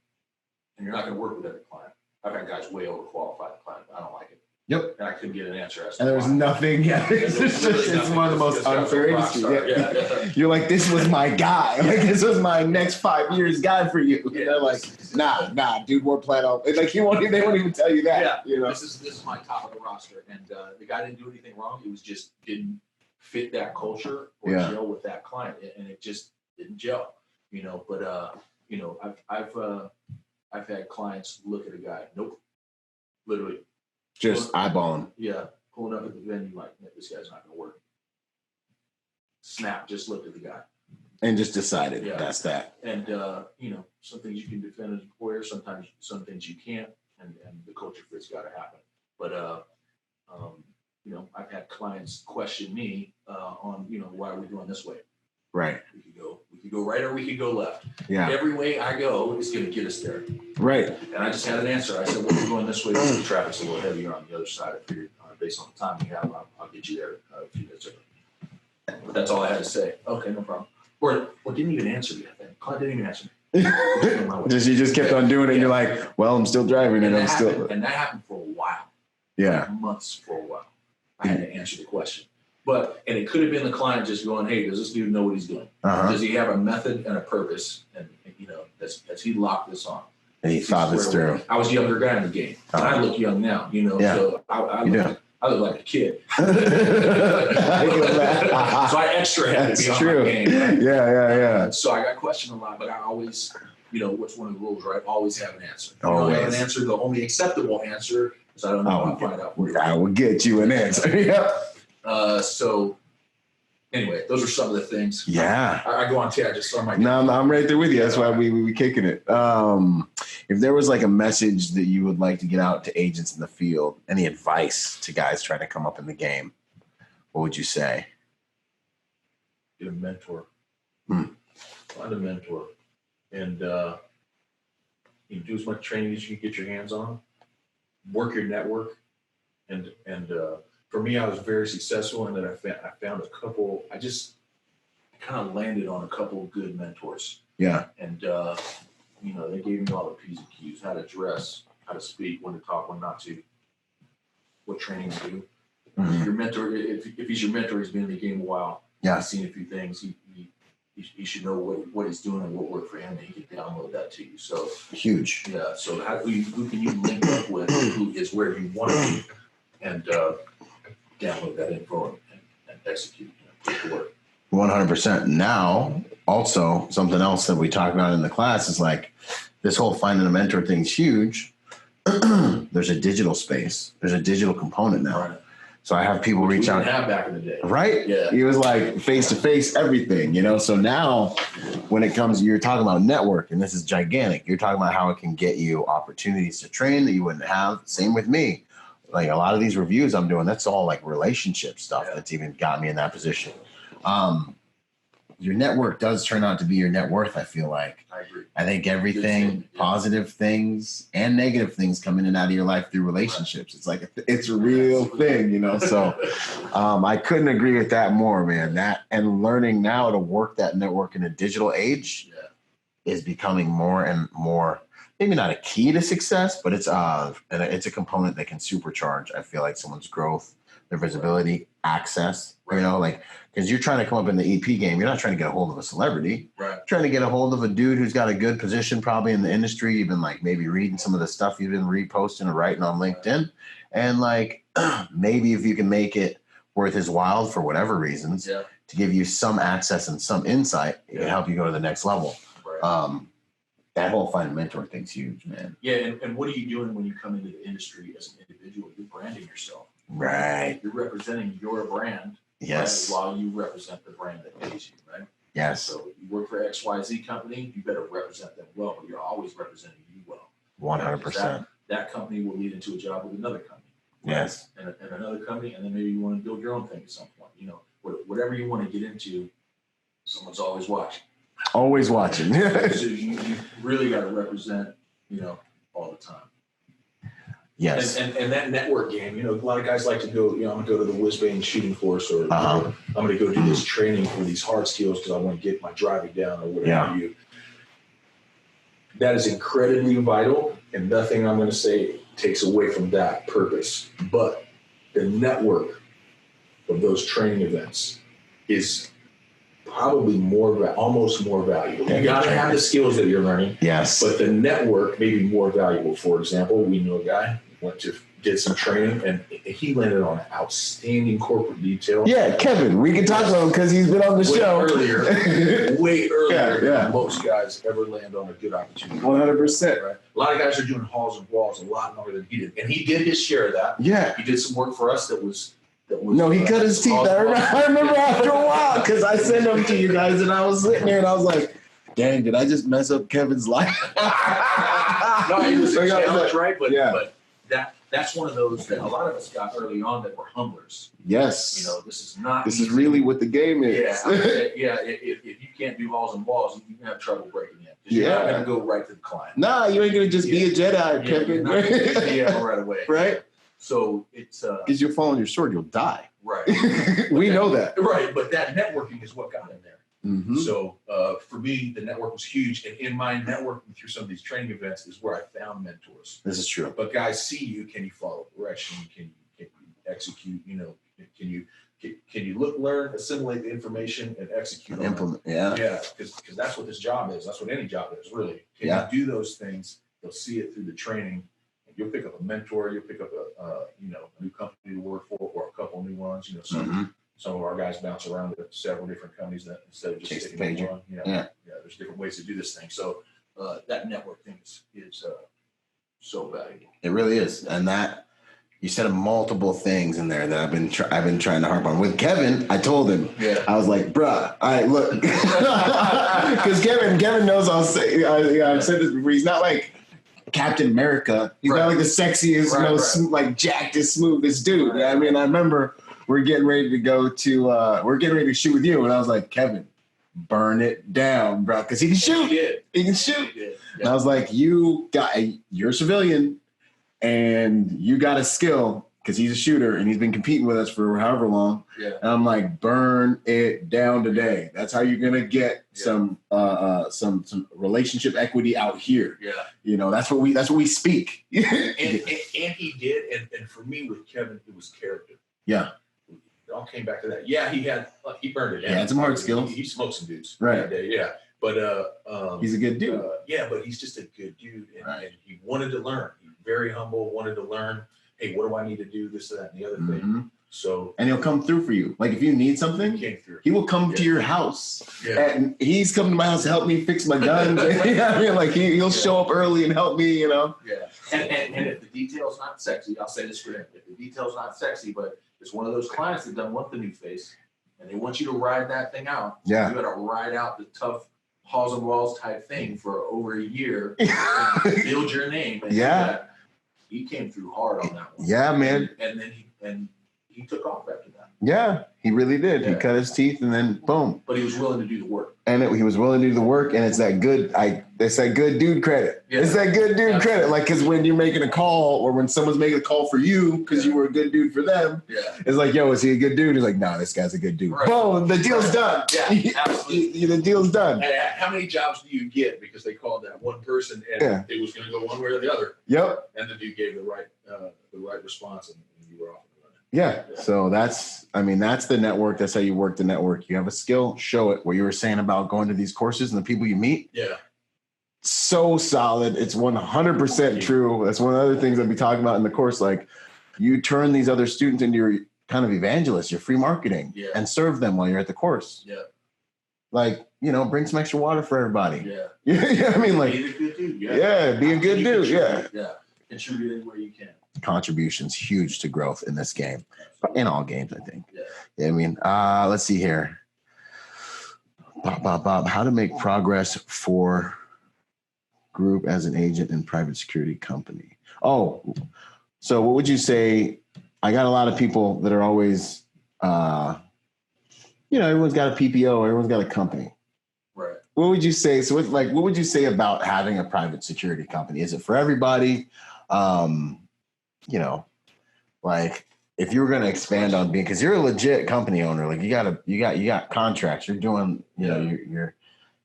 you're not going to work with every client. I've had guys way overqualified clients. I don't like it. Yep. And I couldn't get an answer. And there's nothing. Yeah. It's one of the most unfair industries. Yeah. You're like, this was my guy. Like, this was my next 5 years guy for you. Yeah, they're like, nah, dude, we're plan on. Like, they won't even tell you that. Yeah. This is my top of the roster. And the guy didn't do anything wrong. It was just didn't fit that culture or gel with that client. And it just didn't gel, But, I've had clients look at a guy. Nope. Literally. Just eyeballing. Yeah. Pulling up at the venue like, this guy's not going to work. Snap, just looked at the guy. And just decided that's that. And, some things you can defend as an employer, sometimes some things you can't, and the culture fit's got to happen. But, I've had clients question me on, why are we going this way? Right. We could go right or we could go left. Yeah. Every way I go is going to get us there. Right. And I just had an answer. I said, well, we're going this way because the traffic's a little heavier on the other side. I figured based on the time we have, I'll get you there a few minutes early. But that's all I had to say. Okay, no problem. Or didn't even answer me, I think. Client didn't even answer me. You just kept on doing it and you're like, well, I'm still driving and I'm still. And that happened for a while. Yeah. Like months for a while. I had to answer the question. And it could have been the client just going, hey, does this dude know what he's doing? Uh-huh. Does he have a method and a purpose? And has he locked this on? And he thought this through. I was a younger guy in the game. Uh-huh. And I look young now, so I look like a kid. So I extra had to be on my game. Right? Yeah. So I got questioned a lot, but I always, what's one of the rules, right? Always have an answer. Always. Have an answer. The only acceptable answer is I don't know. I'll find out. I will get you an answer. Yeah. So anyway, those are some of the things. Yeah. I go on to, I just saw my. No, I'm right there with you. That's why we kicking it. If there was like a message that you would like to get out to agents in the field, any advice to guys trying to come up in the game, what would you say? Get a mentor. Find a mentor. And do as much training as you can get your hands on. Work your network. And for me, I was very successful in that I found a couple. I kind of landed on a couple of good mentors. Yeah. And, they gave me all the P's and Q's, how to dress, how to speak, when to talk, when not to, what training to do. Mm-hmm. Your mentor, if he's your mentor, he's been in the game a while. Yeah. He's seen a few things. He should know what he's doing and what worked for him, and he can download that to you. So huge. Yeah. So who can you link up with? Who is where you want to be, and download that info and execute. Put the work. 100%. Now, also something else that we talk about in the class is like this whole finding a mentor thing is huge. There's a digital space. There's a digital component now. Right. So I have people reach out. Have back in the day. Right? Yeah. It was like face-to-face everything, So now when it comes, you're talking about network, and this is gigantic. You're talking about how it can get you opportunities to train that you wouldn't have. Same with me. Like a lot of these reviews I'm doing, that's all like relationship stuff that's even got me in that position. Your network does turn out to be your net worth, I feel like. I agree. I think everything, positive things and negative things come in and out of your life through relationships. It's like, it's a real thing, So I couldn't agree with that more, man. That and learning now to work that network in a digital age is becoming more and more, maybe not a key to success, but it's a component that can supercharge, I feel like, someone's growth, their visibility, access, you know, like, because you're trying to come up in the EP game. You're not trying to get a hold of a celebrity. Right. You're trying to get a hold of a dude who's got a good position probably in the industry. You've been like maybe reading some of the stuff you've been reposting or writing on LinkedIn. And like, maybe if you can make it worth his while for whatever reasons to give you some access and some insight, it can help you go to the next level. Right. That whole find a mentor thing's huge, man. Yeah. And what are you doing when you come into the industry as an individual? You're branding yourself. Right. You're representing your brand. Yes. Right, while you represent the brand that pays you, right? Yes. So you work for XYZ company, you better represent them well, but you're always representing you well. 100%. That company will lead into a job with another company. Yes. And another company, and then maybe you want to build your own thing at some point. You know, whatever you want to get into, someone's always watching. Always watching. So you really got to represent, you know, all the time. Yes. And that network game, you know, a lot of guys like to go, you know, I'm going to go to the Whiz-Bang shooting force, or I'm going to go do this training for these hard skills because I want to get my driving down or whatever That is incredibly vital, and nothing I'm going to say takes away from that purpose. But the network of those training events is probably almost more valuable. You got to have the skills that you're learning. Yes. But the network may be more valuable. For example, we know a guy did some training, and he landed on an outstanding corporate detail. Yeah, Kevin. We can talk about him because he's been on the show way earlier than most guys ever land on a good opportunity. 100%. Right? A lot of guys are doing halls and walls a lot longer than he did, and he did his share of that. Yeah, he did some work for us that was. No, he cut his teeth. I remember after a while because I sent them to you guys, and I was sitting there and I was like, "Dang, did I just mess up Kevin's life?" No, he was a challenge, right? But that's one of those that a lot of us got early on that were humblers. Yes. You know, this is not. This is really what the game is. Yeah. If you can't do halls and walls, you can have trouble breaking in. You're not going to go right to the client. Nah, you ain't going to just be a Jedi, Kevin. Right away. Right. So it's because you're following your sword, you'll die. Right. We know that. Right, but that networking is what got in there. Mm-hmm. So for me, the network was huge, and in my networking through some of these training events is where I found mentors. This is true. But guys see you. Can you follow direction? Can you execute? You know, can you look, learn, assimilate the information, and execute? And implement. Yeah. Yeah, because that's what this job is. That's what any job is, really. Can you do those things? They'll see it through the training. You'll pick up a mentor. You'll pick up a new company to work for, or a couple new ones. You know, some of our guys bounce around to several different companies that instead of just sticking to one. There's different ways to do this thing. So that network thing is so valuable. It really is, and that you said multiple things in there that I've been trying to harp on. With Kevin, I told him, I was like, bruh, all right, look, because Kevin knows I've said this before. He's not like Captain America. He's not like the sexiest, like jacked, smoothest dude. I mean, I remember we're getting ready to shoot with you, and I was like, Kevin, burn it down, bro, because he can shoot. He can shoot. And I was like, you're a civilian, and you got a skill because he's a shooter, and he's been competing with us for however long. Yeah. And I'm like, burn it down today. That's how you're gonna get some relationship equity out here. Yeah. You know, that's what we speak. and he did, and for me with Kevin, it was character. Yeah. It all came back to that. Yeah, he burned it down. He had some hard skills. He smoked some dudes. Right. That day, yeah. But he's a good dude. But he's just a good dude, and he wanted to learn. He's very humble, wanted to learn. Hey, what do I need to do? This, that, and the other thing. So, and he'll come through for you. Like if you need something, he will come to your house. Yeah. And he's coming to my house to help me fix my guns. You know what I mean? Like he'll show up early and help me. You know. Yeah. And if the detail's not sexy, I'll say this for him. If the detail's not sexy, but it's one of those clients that doesn't want the new face, and they want you to ride that thing out. Yeah. You got to ride out the tough halls and walls type thing for over a year. And build your name. And he came through hard on that one. Yeah, man. And then he took off after that. Yeah, he really did. He cut his teeth and then boom. But he was willing to do the work. And he was willing to do the work, and it's that good dude credit. Yeah. It's that good dude credit. Like, because when you're making a call or when someone's making a call for you because you were a good dude for them, it's like, yo, is he a good dude? He's like, no, this guy's a good dude. Right. Boom, the deal's done. Yeah, absolutely. The deal's done. And how many jobs do you get because they called that one person and it was going to go one way or the other? Yep. And then you gave the right response and you were off. Yeah. So that's the network. That's how you work the network. You have a skill, show it. What you were saying about going to these courses and the people you meet. Yeah. So solid. It's 100% true. That's one of the other things I'll be talking about in the course. Like, you turn these other students into your kind of evangelists, your free marketing, and serve them while you're at the course. Yeah. Like, bring some extra water for everybody. Yeah. Yeah. I mean, like, be a good dude. Be a good dude. Yeah. Yeah. Contribute anywhere you can. Contributions huge to growth in this game, in all games, I think. Yeah. I mean, let's see here. Bob, how to make progress for group as an agent in private security company. Oh, so what would you say? I got a lot of people that are always, everyone's got a PPO, everyone's got a company. Right. What would you say? So what would you say about having a private security company? Is it for everybody? Like, if you were going to expand on being, because you're a legit company owner, like you got contracts, you're doing, you're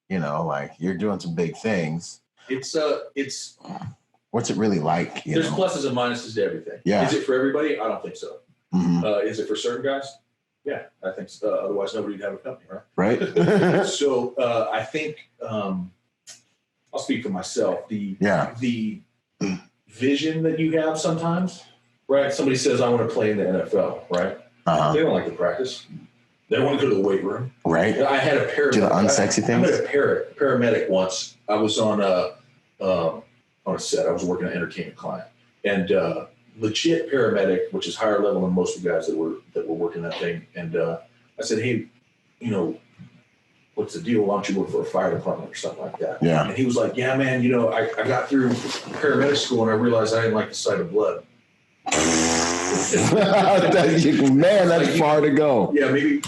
doing some big things. It's what's it really like? There's pluses and minuses to everything. Yeah. Is it for everybody? I don't think so. Mm-hmm. Is it for certain guys? Yeah, I think so. Otherwise nobody would have a company, right? Right. So I think I'll speak for myself. The vision that you have sometimes, right? Somebody says, I want to play in the NFL, right? They don't like to practice. They want to go to the weight room. Right. I had a paramedic. Do the unsexy things? I met a paramedic once. I was on a set. I was working on an entertainment client. And legit paramedic, which is higher level than most of the guys that were working that thing. And I said, hey, what's the deal? Why don't you work for a fire department or something like that? Yeah. And he was like, yeah, man, I got through paramedic school and I realized I didn't like the sight of blood. Man, that's far to go. Yeah, maybe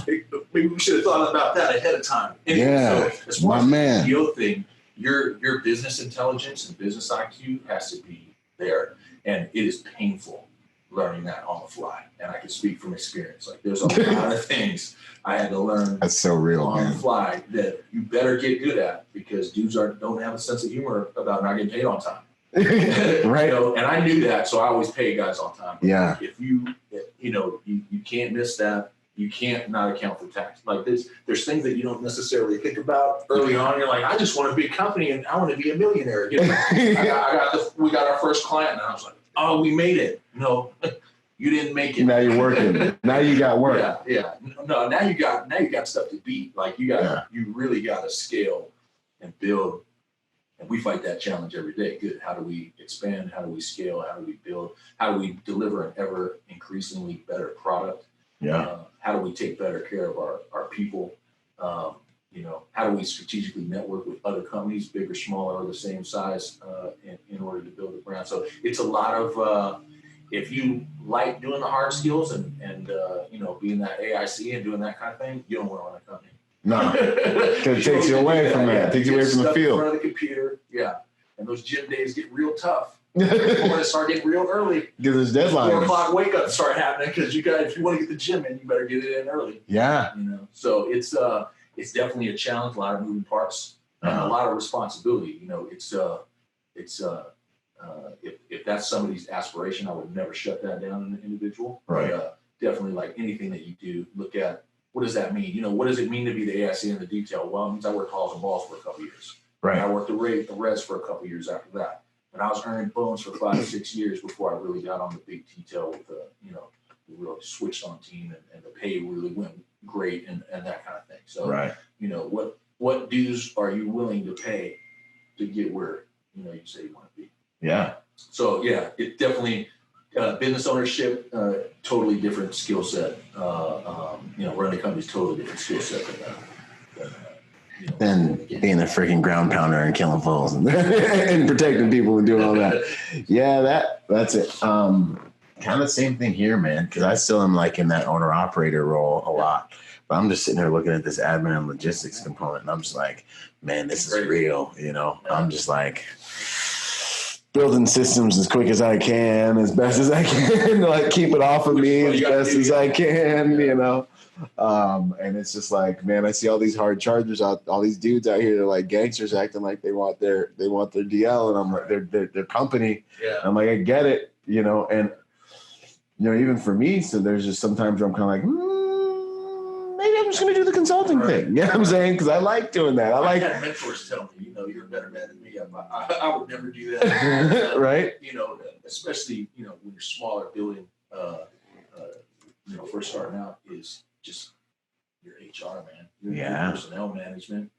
we should have thought about that ahead of time. Anyway, so as far as the PO thing, your business intelligence and business IQ has to be there. And it is painful learning that on the fly. And I can speak from experience. Like, there's a lot of things I had to learn that's so real, on the fly that you better get good at, because dudes don't have a sense of humor about not getting paid on time. Right. And I knew that, so I always pay guys on time. Yeah. If you can't miss that, you can't not account for tax. Like, there's things that you don't necessarily think about early on. You're like, I just want a big company and I want to be a millionaire. We got our first client, and I was like, oh, we made it. No, you didn't make it. Now you're working. Now you got work. Yeah. No, now you got stuff to beat. Like, you really got to scale and build. And we fight that challenge every day. Good. How do we expand? How do we scale? How do we build? How do we deliver an ever increasingly better product? Yeah. How do we take better care of our people? How do we strategically network with other companies, big or smaller or the same size, in order to build a brand? So it's a lot of, if you like doing the hard skills and being that AIC and doing that kind of thing, you don't want to run a company. No, it takes you away from that. It takes you away from the field. In front of the computer, and those gym days get real tough. You want to start getting real early. Because there's deadlines. 4 o'clock wake up start happening, because if you want to get the gym in, you better get it in early. Yeah. So it's definitely a challenge. A lot of moving parts and a lot of responsibility. If that's somebody's aspiration, I would never shut that down in an individual. Right. But, definitely, like anything that you do, look at, what does that mean? What does it mean to be the AIC in the detail? Well, it means I worked halls and balls for a couple of years. Right. And I worked the res for a couple of years after that. And I was earning bones for 5 or 6 years before I really got on the big detail with the real switched on team, and the pay really went great and that kind of thing. So, right. What dues are you willing to pay to get where, you say you want to be? Yeah. So, it definitely, business ownership, totally different skill set. Running a company is totally different skill set than being a freaking ground pounder and killing fools and protecting people and doing all that. Yeah, that's it. Kind of same thing here, man, because I still am like in that owner operator role a lot. But I'm just sitting here looking at this admin and logistics component, and I'm just like, man, this is real. You know, I'm just like building systems as quick as I can, as best as I can, to like keep it off of me as best as I can, you know. And it's just like, man, I see all these hard chargers out, all these dudes out here, they're like gangsters acting like they want their DL, and I'm like, their company. Yeah. I'm like, I get it, you know, and you know, even for me, so there's just sometimes where I'm kind of like, maybe I'm just going to do the consulting thing. You know what I'm saying? Because I like doing that. I had mentors tell me, you know, you're a better man than me. I would never do that. Right. You know, especially, you know, when you're smaller, building, you know, first starting out is just your HR, man. Your personnel management.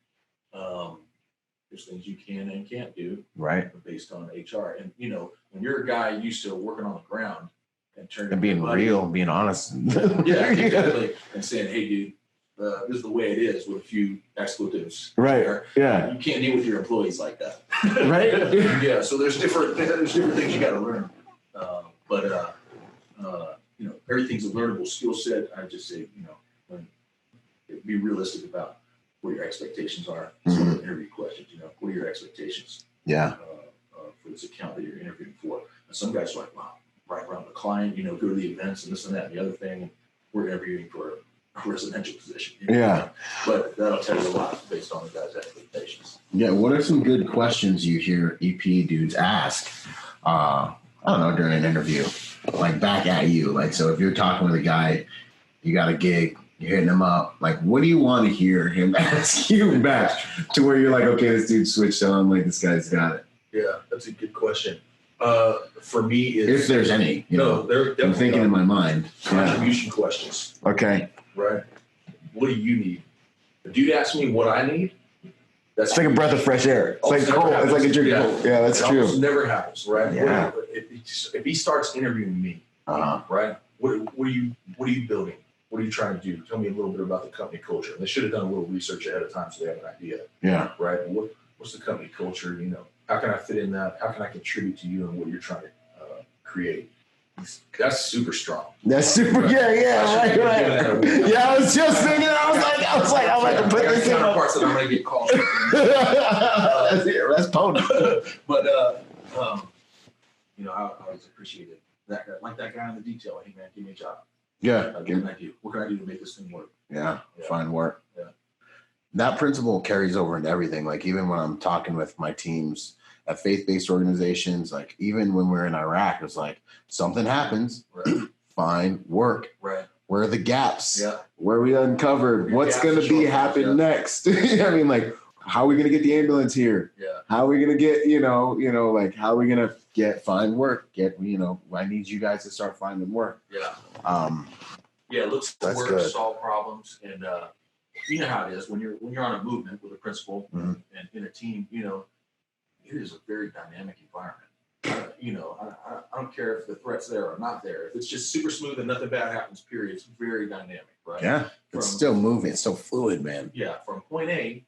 There's things you can and can't do. Right. Based on HR. And, you know, when you're a guy used to working on the ground, and being real, being honest. Yeah, exactly. And saying, hey, dude, this is the way it is with a few expletives. Right. Yeah. You can't deal with your employees like that. Right. Yeah. So there's different things you got to learn. You know, everything's a learnable skill set. I just say, you know, be realistic about what your expectations are. Some of the interview questions, you know, what are your expectations? Yeah. For this account that you're interviewing for. And some guys are like, wow, right around the client, you know, go to the events and this and that and the other thing. We're interviewing for a residential position. You know? Yeah. But that'll tell you a lot based on the guy's expectations. Yeah. What are some good questions you hear EP dudes ask? I don't know, during an interview, like back at you. Like, so if you're talking with a guy, you got a gig, you're hitting him up. Like, what do you want to hear him ask you back to where you're like, okay, this dude switched on, like this guy's got it? Yeah, that's a good question. For me, if there's any, you know, I'm thinking in my mind. Contribution questions. Okay. Right. What do you need? If dude asks me what I need, it's like a breath of fresh air. It's like cold. It's like a drink of cold. Yeah, that's true. It never happens, right? Yeah. If he starts interviewing me, right? What are you building? What are you trying to do? Tell me a little bit about the company culture. They should have done a little research ahead of time so they have an idea. Yeah. Right. What's the company culture? You know, how can I fit in that? How can I contribute to you and what you're trying to create? That's super strong. That's super. Right? Yeah. Yeah, I was just thinking. I was like, put this in parts that I'm going to get called. That's potent. But you know, I always appreciated that guy, like that guy in the detail. Hey man, give me a job. Yeah. What can I do? What can I do to make this thing work? Yeah. Find work. Yeah. That principle carries over into everything. Like even when I'm talking with my teams at faith-based organizations, like even when we're in Iraq, it's like something happens, find work. Right. Where are the gaps? Yeah. Where are we uncovered? What's going to be happen next? I mean, like, how are we going to get the ambulance here? Yeah. How are we going to get, like, how are we going to find work? I need you guys to start finding work. Yeah. Look for work, solve problems. And, you know how it is when you're on a movement with a principal and in a team, you know, it is a very dynamic environment. I don't care if the threat's there or not there. If it's just super smooth and nothing bad happens, period, it's very dynamic, right? Yeah, it's still moving. It's so fluid, man. Yeah, from point A,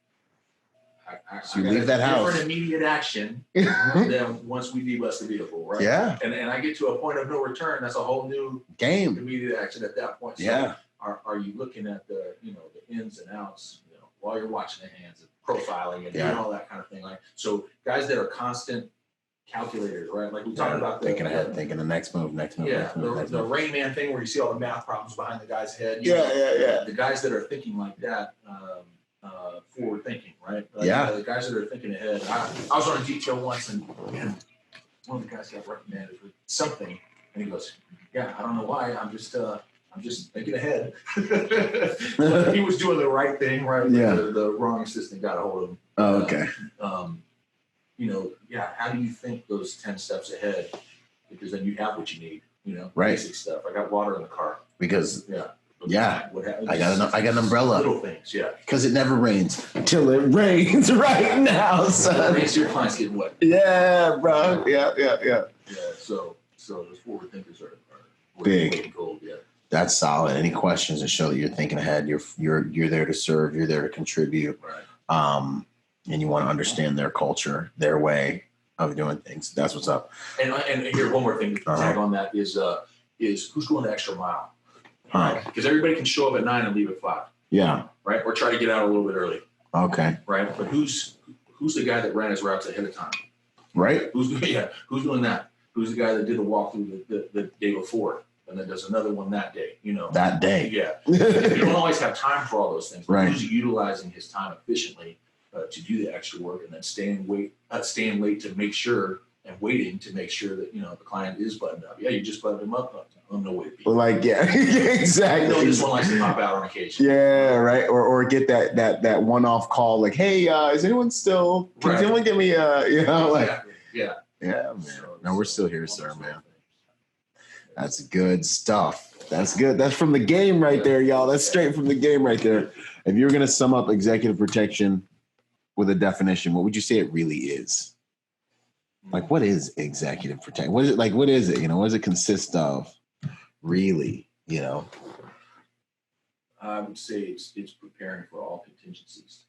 so you leave that house. Different immediate action than once we debust the vehicle, right? Yeah. And I get to a point of no return. That's a whole new game. Immediate action at that point. So yeah. Are you looking at the ins and outs, while you're watching the hands and profiling and doing all that kind of thing? Like, so guys that are constant calculators, right? Like we talked about thinking ahead, thinking the next move. Yeah, the Rain Man thing where you see all the math problems behind the guy's head. Yeah. The guys that are thinking like that, forward thinking, right? The guys that are thinking ahead. I was on a detail once and one of the guys got reprimanded for something, and he goes, "Yeah, I don't know why. I'm just thinking ahead." But he was doing the right thing, right? Yeah. The wrong assistant got a hold of him. Oh, okay. How do you think those 10 steps ahead? Because then you have what you need, right. Basic stuff. I got water in the car. Because, what happens? I got an umbrella. Little things, yeah. Because it never rains till it rains right now, son. Your clients getting wet. Yeah, bro. Yeah. Yeah, so those forward thinkers are big. Gold, yeah. That's solid. Any questions that show that you're thinking ahead? You're there to serve. You're there to contribute. Right. And you want to understand their culture, their way of doing things. That's what's up. And here, one more thing to tag on that is, is who's going the extra mile. All right. Because everybody can show up at 9 and leave at 5. Yeah. Right. Or try to get out a little bit early. Okay. Right. But who's the guy that ran his routes ahead of time? Right. Who's doing that? Who's the guy that did the walkthrough the day before and then does another one that day? That day. Yeah. You don't always have time for all those things. But who's utilizing his time efficiently to do the extra work and then staying late to make sure and waiting to make sure that the client is buttoned up. Yeah, you just buttoned him up. No way to be. Like, yeah, exactly. This one likes to pop out on occasion. Yeah, right. Or get that one-off call like, hey, is anyone still? Can someone give me Exactly. Yeah, man. No, we're still here, sir, man. That's good stuff. That's good. That's from the game right there, y'all. That's straight from the game right there. If you were gonna sum up executive protection with a definition, what would you say it really is? Like, what is executive protection? What is it like? What is it? What does it consist of? Really, I would say it's preparing for all contingencies,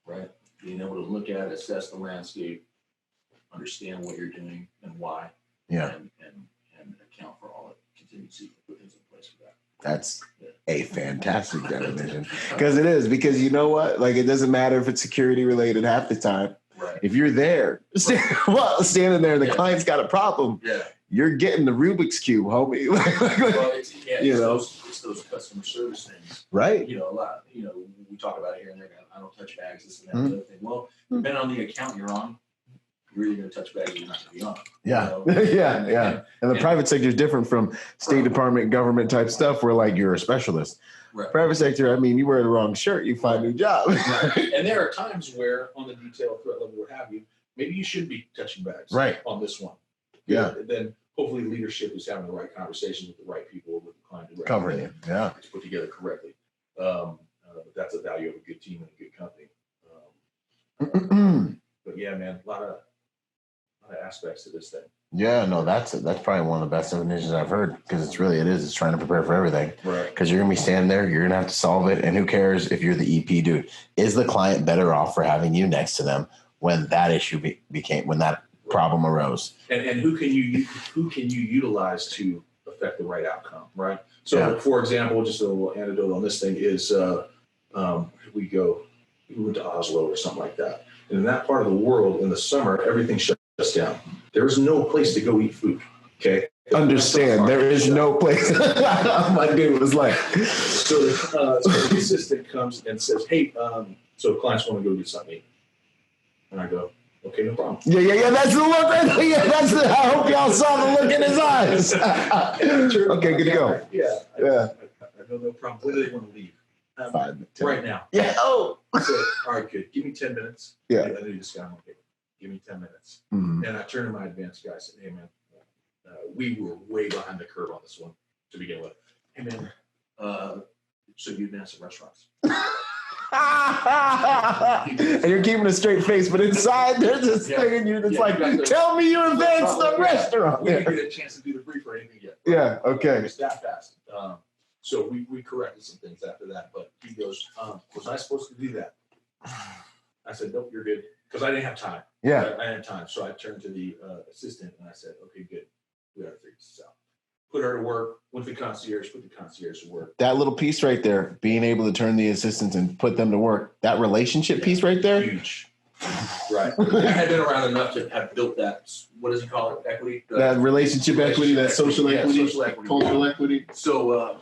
right? Being able to look at, assess the landscape, understand what you're doing and why, and account for all the contingencies and put things in place for that. That's a fantastic definition because you know what? Like, it doesn't matter if it's security related half the time. Right. If you're there, standing there, and the client's got a problem. Yeah. You're getting the Rubik's Cube, homie. It's those customer service things. Right. A lot, we talk about it here and there. I don't touch bags, this and that, other thing. Well, depending on the account you're on, you're either going to touch bags or you're not going to be on. Yeah. And the private sector is different from State Department, government type stuff where, like, you're a specialist. Right. Private sector, you wear the wrong shirt, you find a new job. Right. And there are times where on the detail threat level, what have you, maybe you should be touching bags on this one. Yeah. Then hopefully leadership is having the right conversation with the right people, with the client directly. Covering it. Yeah. It's put together correctly. But that's a value of a good team and a good company. But yeah, man, a lot of aspects to this thing. Yeah, no, that's probably one of the best definitions I've heard because it's trying to prepare for everything. Right. Because you're going to be standing there, you're going to have to solve it. And who cares if you're the EP dude? Is the client better off for having you next to them when that issue when that problem arose? And who can you utilize to affect the right outcome, right? So, for example, just a little anecdote on this thing is we went to Oslo or something like that. And in that part of the world, in the summer, everything shuts down. There's no place to go eat food. Okay. Understand, there is no place. My dude was like, so the assistant comes and says, "Hey, so clients want to go do something," and I go, "Okay, no problem." Yeah. That's the look right there. Yeah, I hope y'all saw the look in his eyes. Okay, good to go. Yeah. I go, no problem. When do they want to leave? 5 to 10. Right now. Yeah. Oh. So, all right, good. Give me 10 minutes. Yeah. I need this guy. Okay. Give me 10 minutes. Mm-hmm. And I turned to my advanced guy and said, "Hey, man, we were way behind the curve on this one to begin with. Hey, man, so you advance the restaurants." And you're keeping a straight face, but inside there's this thing in you that's like, tell me you advanced the restaurant. We didn't get a chance to do the brief or anything yet. Yeah, okay. It was that fast. So we corrected some things after that, but he goes, was I supposed to do that? I said, nope, you're good. Because I didn't have time. Yeah. I didn't have time. So I turned to the assistant and I said, okay, good. We got to figure this out. Put her to work, went to the concierge, put the concierge to work. That little piece right there, being able to turn the assistants and put them to work, that relationship piece right there. Huge. Right. I had been around enough to have built that, what does he call it, equity? That relationship equity, that social equity, cultural equity. So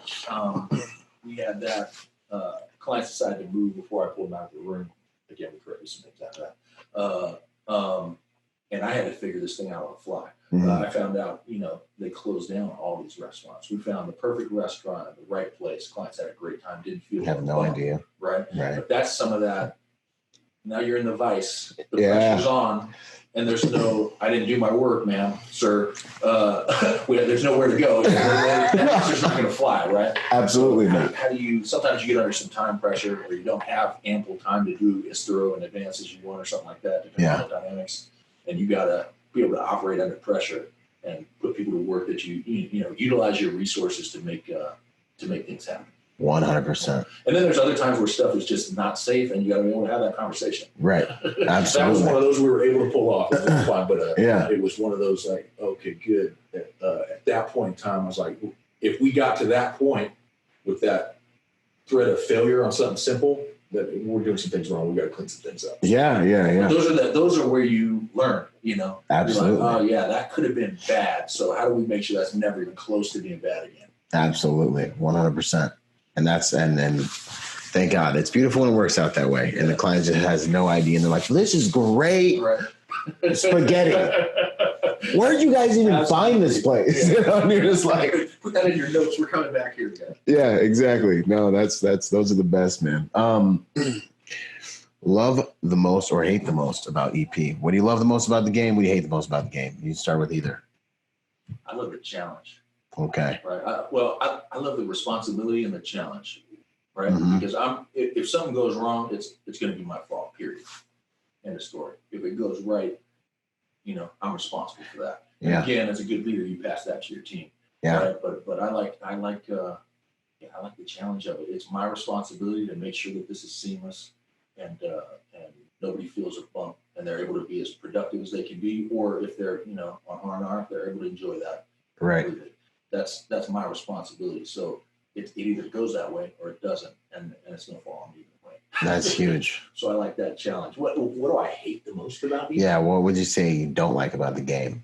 we had that. Clients decided to move before I pulled them out of the room. Again, we corrected some things after that. And I had to figure this thing out on the fly. Mm-hmm. I found out, they closed down all these restaurants. We found the perfect restaurant at the right place. Clients had a great time, didn't feel have no idea. Right. But that's some of that. Now you're in the vice. The pressure's on. And there's I didn't do my work, ma'am, sir. There's nowhere to go. It's just not going to fly, right? Absolutely not. How do you, sometimes you get under some time pressure or you don't have ample time to do as thorough in advance as you want or something like that, depending on the dynamics. And you got to be able to operate under pressure and put people to work that you utilize your resources to make things happen. 100%. And then there's other times where stuff is just not safe, and you got to be able to have that conversation. Right. Absolutely. That was one of those we were able to pull off. It was fun, but it was one of those like, okay, good. at that point in time, I was like, if we got to that point with that threat of failure on something simple, that we're doing some things wrong. We got to clean some things up. Yeah. Those are where you learn, Absolutely. Like, oh yeah, that could have been bad. So how do we make sure that's never even close to being bad again? Absolutely. 100%. And and thank God it's beautiful when it works out that way. And the client just has no idea. And they're like, this is great. Right. Spaghetti. Where did you guys even find this place? Yeah. And you're just like, put that in your notes. We're coming back here again. Yeah, exactly. No, those are the best, man. Love the most or hate the most about EP? What do you love the most about the game? What do you hate the most about the game? You start with either. I love the challenge. Okay. Right. I love the responsibility and the challenge. Right. Mm-hmm. Because if something goes wrong, it's going to be my fault. Period. End of story. If it goes right, I'm responsible for that. Yeah. And again, as a good leader, you pass that to your team. Yeah. Right? But I like the challenge of it. It's my responsibility to make sure that this is seamless and nobody feels a bump and they're able to be as productive as they can be, or if they're on R&R, they're able to enjoy that. Right. That's my responsibility. So it either goes that way or it doesn't, and it's gonna fall on me either way. That's huge. So I like that challenge. What do I hate the most about it? Yeah. What would you say you don't like about the game?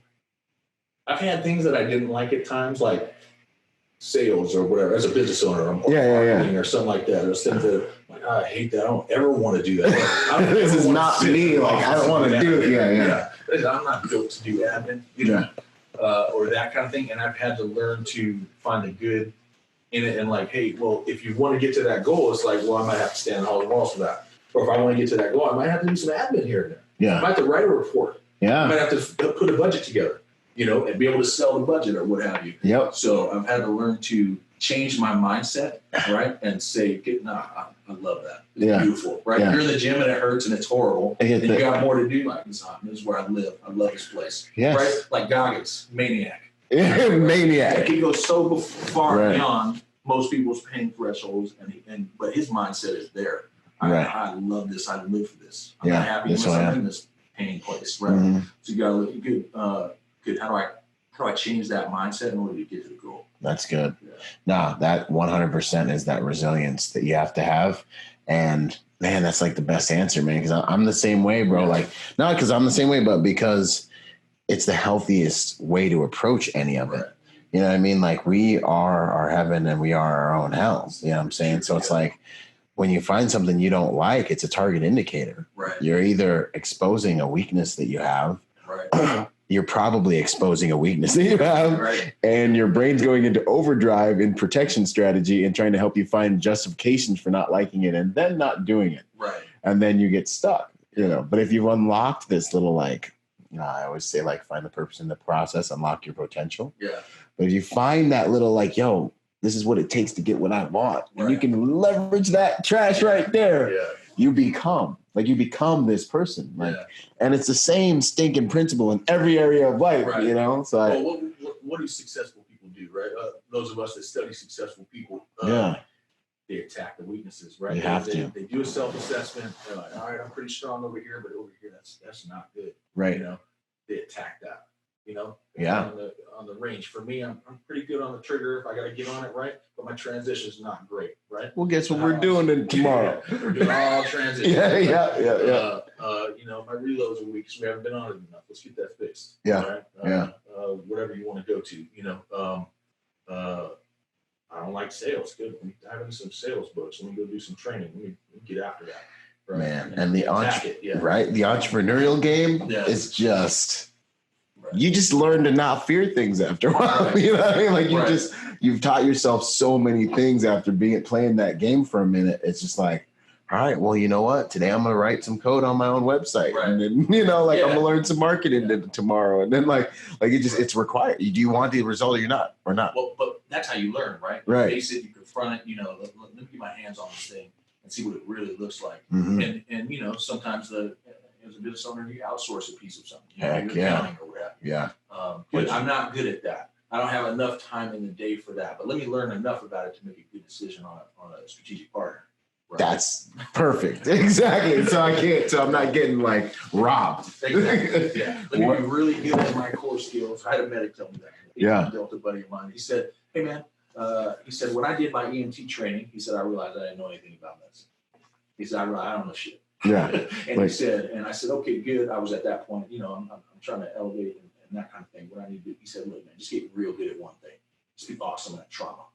I've had things that I didn't like at times, like sales or whatever, as a business owner, or marketing or something like that. There's things that like, I hate that. I don't ever want to do that. This is not me. Like, I don't want to do it. Yeah. I'm not built to do admin, or that kind of thing. And I've had to learn to find the good in it. And like, hey, well, if you want to get to that goal, it's like, well, I might have to stand on the walls for that. Or if I want to get to that goal, I might have to do some admin here and there. Yeah. I might have to write a report. Yeah. I might have to put a budget together, and be able to sell the budget or what have you. Yep. So I've had to learn to change my mindset, right? And say, I love that. It's beautiful, right? Yeah. You're in the gym and it hurts and it's horrible. And you got more to do. Like, this is where I live. I love this place. Yes. Right? Like Goggins, maniac. Maniac. He goes so far beyond most people's pain thresholds, but his mindset is there. I love this. I live for this. I'm not happy with something in this pain place, right? Mm-hmm. So you got to look good. How do I change that mindset in order to get to the goal? That's good. Yeah. No, that 100% is that resilience that you have to have. And man, that's like the best answer, man. Cause I'm the same way, bro. Like not cause I'm the same way, but because it's the healthiest way to approach any of it. You know what I mean? Like we are our heaven and we are our own hells. You know what I'm saying? So it's like when you find something you don't like, it's a target indicator. Right. You're either exposing a weakness that you have. Right. You're probably exposing a weakness that you have, and your brain's going into overdrive in protection strategy and trying to help you find justifications for not liking it and then not doing it. Right. And then you get stuck, But if you've unlocked this little, I always say, find the purpose in the process, unlock your potential. Yeah. But if you find that little, this is what it takes to get what I want, and you can leverage that trash right there, you become this person, and it's the same stinking principle in every area of life, So what do successful people do, right? Those of us that study successful people, they attack the weaknesses, right? You have to. They do a self-assessment. They're like, all right, I'm pretty strong over here, but over here, that's not good, right? They attack that, on the range. For me, I'm pretty good on the trigger if I got to get on it, right? But my transition is not great, right? Well, guess what we're doing tomorrow? We're doing all transitions. Yeah. My reloads are weak because we haven't been on it enough. Let's get that fixed. Yeah. Right? Whatever you want to go to, I don't like sales. Good. Let me dive into some sales books. Let me go do some training. Let me get after that. Right? Man, and the the entrepreneurial game is just. You just learn to not fear things after a while. You know what I mean? You've taught yourself so many things after playing that game for a minute. It's just like, all right, well, you know what? Today I'm going to write some code on my own website. Right. And then, I'm going to learn some marketing tomorrow. And then it's required. Do you want the result or not? Well, but that's how you learn, right? Right. You face it, you confront it, let me get my hands on this thing and see what it really looks like. Mm-hmm. And sometimes as a business owner, you outsource a piece of something. Heck accounting or whatever. Yeah. But I'm not good at that. I don't have enough time in the day for that. But let me learn enough about it to make a good decision on a strategic partner. Right. That's perfect. Exactly. So I'm not getting like robbed. Exactly. Yeah. Let me be really good at my core skills. I had a medic tell me that. Yeah. Delta buddy of mine. He said, hey man, he said, when I did my EMT training, he said, I realized I didn't know anything about medicine. He said, I don't know shit. Yeah. And he said, and I said, okay, good. I was at that point, I'm trying to elevate and that kind of thing. What I need to do, he said, look, man, just get real good at one thing. Just be awesome at trauma.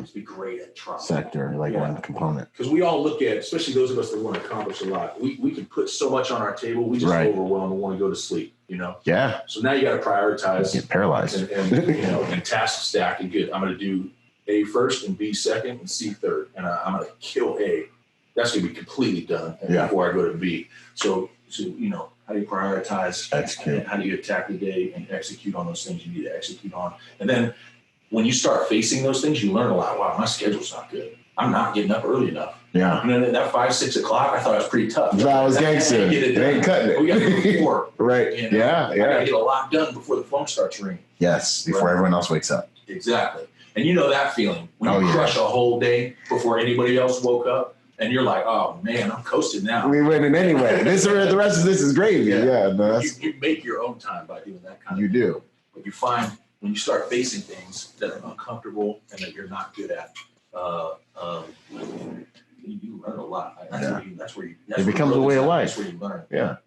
Just be great at trauma. Sector, one component. Because we all look at, especially those of us that want to accomplish a lot, we can put so much on our table, we just overwhelm and want to go to sleep, Yeah. So now you got to prioritize. Get paralyzed. And task stack and get, I'm going to do A first and B second and C third. And I'm going to kill A. That's going to be completely done before I go to B. So how do you prioritize? Execute. How do you attack the day and execute on those things you need to execute on? And then when you start facing those things, you learn a lot. Wow, my schedule's not good. I'm not getting up early enough. Yeah. And then that 5, 6 o'clock, I thought I was pretty tough. I was gangster. It ain't cutting it. We got to do 4. Right. I Yeah. got to get a lot done before the phone starts ringing. Yes. Before everyone else wakes up. Exactly. And you know that feeling when you crush a whole day before anybody else woke up. And you're like, oh man, I'm coasting now. We winning anyway. The rest of this is gravy. Yeah, no, you make your own time by doing that kind of thing. You do. But you find when you start facing things that are uncomfortable and that you're not good at, you learn a lot. It becomes a way of life. That's where you learn. Yeah.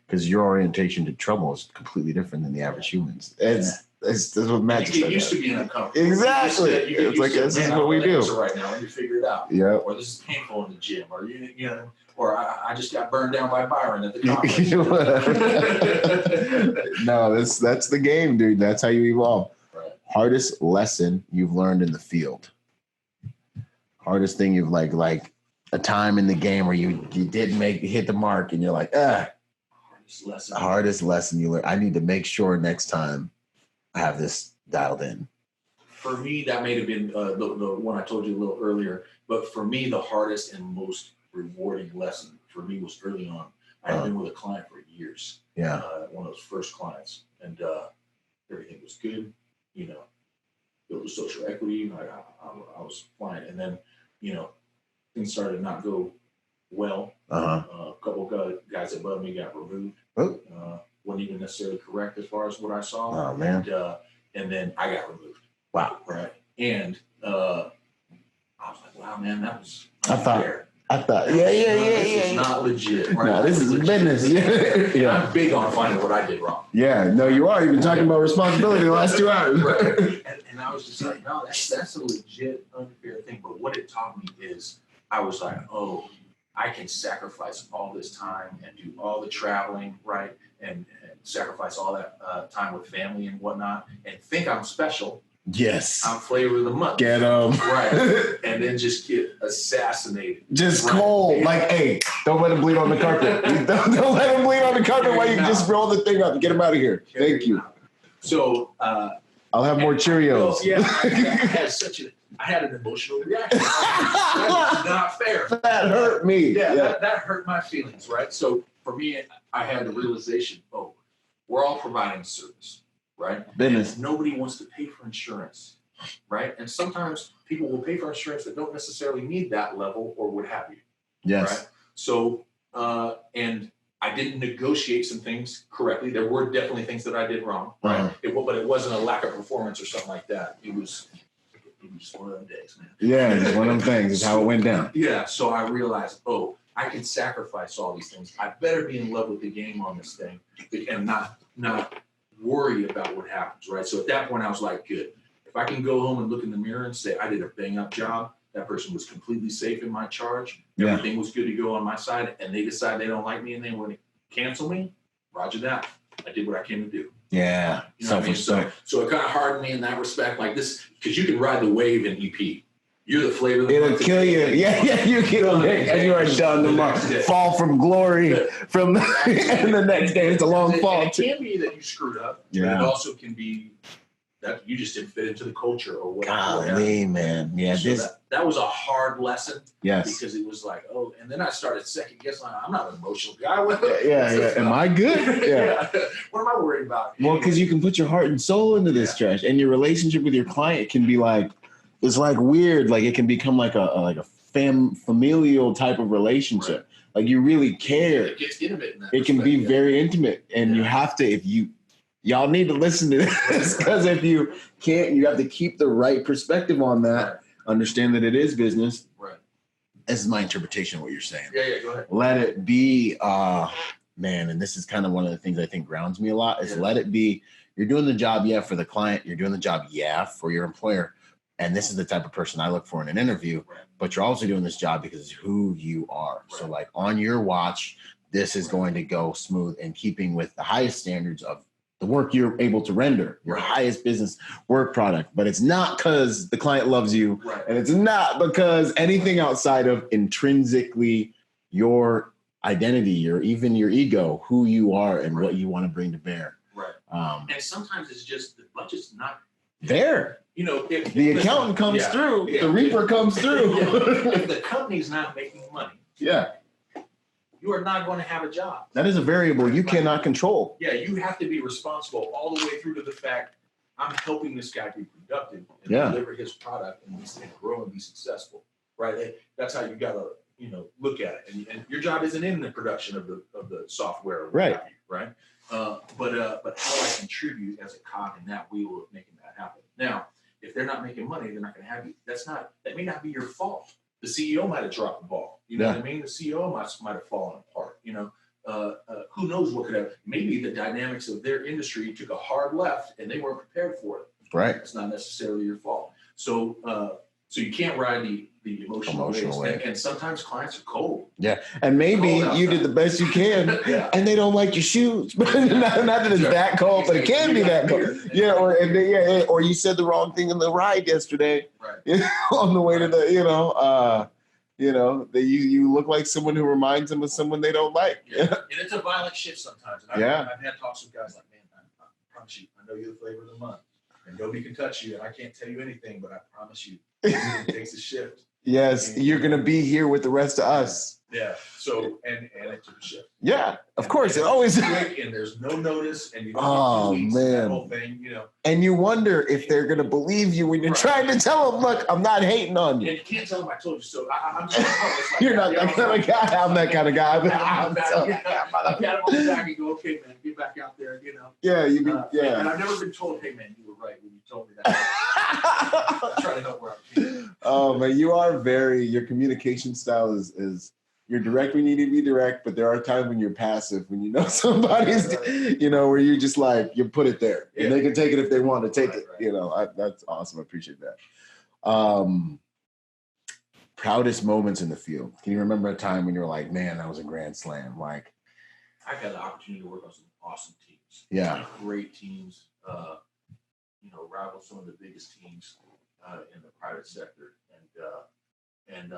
Because your orientation to trouble is completely different than the average humans. That's what Matt said. It used to be uncomfortable. Exactly. It's like, this is what we do. Right now, and you figure it out. Yeah. Or this is painful in the gym, or or I just got burned down by Byron at the conference. No, that's the game, dude. That's how you evolve. Right. Hardest lesson you've learned in the field. Hardest thing you've like a time in the game where you didn't hit the mark, and you're like, Hardest lesson you learned. I need to make sure next time I have this dialed in. For me, that may have been the one I told you a little earlier. But for me, the hardest and most rewarding lesson for me was early on. I had been with a client for years. Yeah. One of those first clients. And everything was good. Built a social equity. I was fine. And then, things started to not go well. A couple of guys above me got removed. Wasn't even necessarily correct as far as what I saw. Oh, man. And then I got removed. Wow. Right. And I was like, wow, man, that was fair. I thought, This is not legit. Right? No, this is business. Yeah. I'm big on finding what I did wrong. Yeah. No, you are. You've been talking about responsibility the last 2 hours. Right. And I was just like, no, that's a legit unfair thing. But what it taught me is I was like, oh, I can sacrifice all this time and do all the traveling, right? And sacrifice all that time with family and whatnot and think I'm special. Yes. I'm flavor of the month. Get them. Right. And then just get assassinated. Just cold. Like, hey, don't let him bleed on the carpet. don't let him bleed on the carpet while you just roll the thing up and get him out of here. Thank you. So, I'll have more Cheerios. I had an emotional reaction. That was not fair. That hurt me. Yeah. That hurt my feelings, right? So for me, I had the realization, we're all providing service, right? Business. And nobody wants to pay for insurance, right? And sometimes people will pay for insurance that don't necessarily need that level or what have you. Yes. Right? So, and I didn't negotiate some things correctly. There were definitely things that I did wrong, right? But it wasn't a lack of performance or something like that. It was just one of them days, man. Yeah, it's one of them things. It's how it went down. Yeah, so I realized, I can sacrifice all these things. I better be in love with the game on this thing and not worry about what happens, right? So at that point, I was like, good. If I can go home and look in the mirror and say, I did a bang-up job, that person was completely safe in my charge, everything was good to go on my side, and they decide they don't like me and they want to cancel me, roger that. I did what I came to do. Yeah. You know what I mean? So it kind of hardened me in that respect, like this, because you can ride the wave in EP. You're the flavor of the It'll kill you. Yeah, you kill it. And you are done tomorrow. Fall from glory and the next day. It's a long fall. It can be that you screwed up. Yeah. But it also can be that you just didn't fit into the culture or whatever. Golly, man. Yeah. So that was a hard lesson. Yes. Because it was like, and then I started second guessing. I'm not an emotional guy. Yeah. Am I good? Yeah. What am I worried about? Well, because you can put your heart and soul into this trash, and your relationship with your client can be like, it's like weird. Like it can become like a familial type of relationship. Right. Like you really care. It gets intimate in that. It can be very intimate, and you have to, y'all need to listen to this, because if you can't, you have to keep the right perspective on that. Right. Understand that it is business. Right. This is my interpretation of what you're saying. Yeah, go ahead. Let it be, man, and this is kind of one of the things I think grounds me a lot, is let it be, you're doing the job, for the client. You're doing the job, for your employer. And this is the type of person I look for in an interview. Right. But you're also doing this job because it's who you are. Right. So like on your watch, this is going to go smooth in keeping with the highest standards of the work you're able to render, your highest business work product. But it's not because the client loves you. Right. And it's not because anything outside of intrinsically your identity or even your ego, who you are and what you want to bring to bear. Right. And sometimes it's just the budget's not there. If the accountant comes through, the reaper comes through. If the company's not making money, you are not going to have a job. That is a variable you cannot control. Yeah, you have to be responsible all the way through to the fact I'm helping this guy be productive and deliver his product and grow and be successful. Right? That's how you got to look at it. And your job isn't in the production of the software, right? Right. But how I contribute as a cog in that wheel of making that happen. Now, if they're not making money, they're not going to have you. That may not be your fault. The CEO might have dropped the ball. You know what I mean? The CEO might have fallen apart. Who knows what could have? Maybe the dynamics of their industry took a hard left and they weren't prepared for it. Right. It's not necessarily your fault. So you can't ride the emotional waves. And sometimes clients are cold. Yeah. And maybe you did the best you can and they don't like your shoes. not that it's that cold, but it can be that cold. Yeah. Or you said the wrong thing in the ride yesterday. Right. On the way to the, you look like someone who reminds them of someone they don't like. Yeah. And it's a violent shift sometimes. And I've had talks with guys like, man, I promise you, I know you're the flavor of the month. And nobody can touch you, and I can't tell you anything, but I promise you, it takes a shift. Yes, you're going to be here with the rest of us. Yeah. So, and it took a shift. Yeah, of course. It always quick, and there's no notice, and you don't get 2 weeks, that whole thing, And you wonder if they're going to believe you when you're trying to tell them, look, I'm not hating on you. And you can't tell them I told you so. I'm just like, you're not that kind of guy. I'm that kind of guy. I pat him on the back and go, okay, man, get back out there, Yeah, And I've never been told, hey, man, you were right when you told me that. I'm trying to help where I'm. Oh, man, your communication style is you're direct when you need to be direct, but there are times when you're passive, when somebody's, where you're just like, you put it there and they can take it if they want to take it. Right. That's awesome. I appreciate that. Proudest moments in the field. Can you remember a time when you were like, man, that was a grand slam? Like, I've had the opportunity to work on some awesome teams. Yeah. Great teams, rival some of the biggest teams in the private sector. And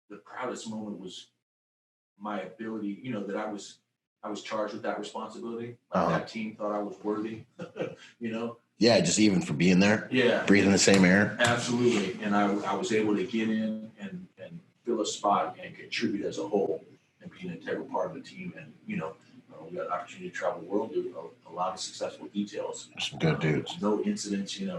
the proudest moment was my ability, that I was charged with that responsibility. That team thought I was worthy, Yeah, just even for being there. Yeah. Breathing the same air. Absolutely. And I was able to get in and fill a spot and contribute as a whole and be an integral part of the team. And, we got an opportunity to travel the world, do a lot of successful details. Some good dudes. No incidents, and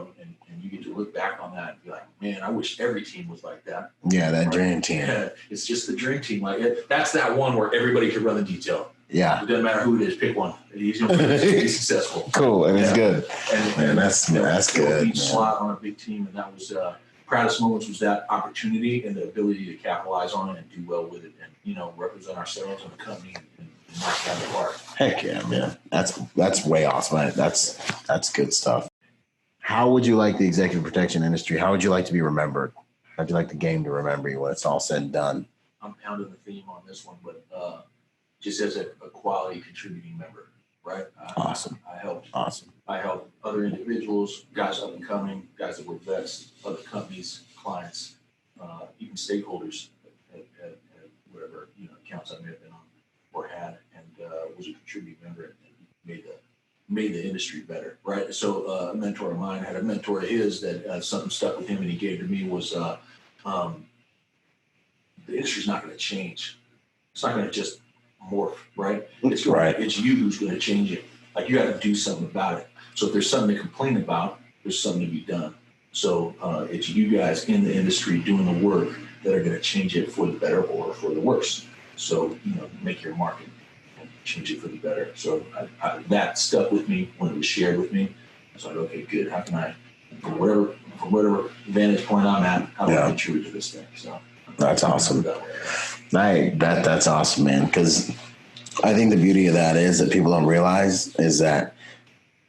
you get to look back on that and be like, man, I wish every team was like that. Yeah, that dream team. Yeah, it's just the dream team. Like that's that one where everybody can run the detail. Yeah. It doesn't matter who it is, pick one. He's going to be successful. Cool, and it's good. And that's good. Each slot on a big team, and that was proudest moments was that opportunity and the ability to capitalize on it and do well with it, and represent ourselves and the company and knock it out of the park. Heck yeah, man. That's way awesome. That's good stuff. How would you like the executive protection industry? How would you like to be remembered? How'd you like the game to remember you when it's all said and done? I'm pounding the theme on this one, but just as a quality contributing member, right? Awesome. I helped. Awesome. I help other individuals, guys up and coming, guys that were vets, other companies, clients, even stakeholders at whatever accounts I may have been on or had, and was a contributing member and made the industry better, right? So a mentor of mine had a mentor of his that something stuck with him and he gave to me was the industry's not going to change. It's not going to just morph, right? It's you who's going to change it. Like you got to do something about it. So if there's something to complain about, there's something to be done. So it's you guys in the industry doing the work that are going to change it for the better or for the worse. So, make your market and change it for the better. So that stuck with me when it was shared with me. I was like, okay, good. How can I, from whatever vantage point I'm at, how do I contribute to this thing? So that's awesome. That's awesome, man. Because I think the beauty of that is that people don't realize is that,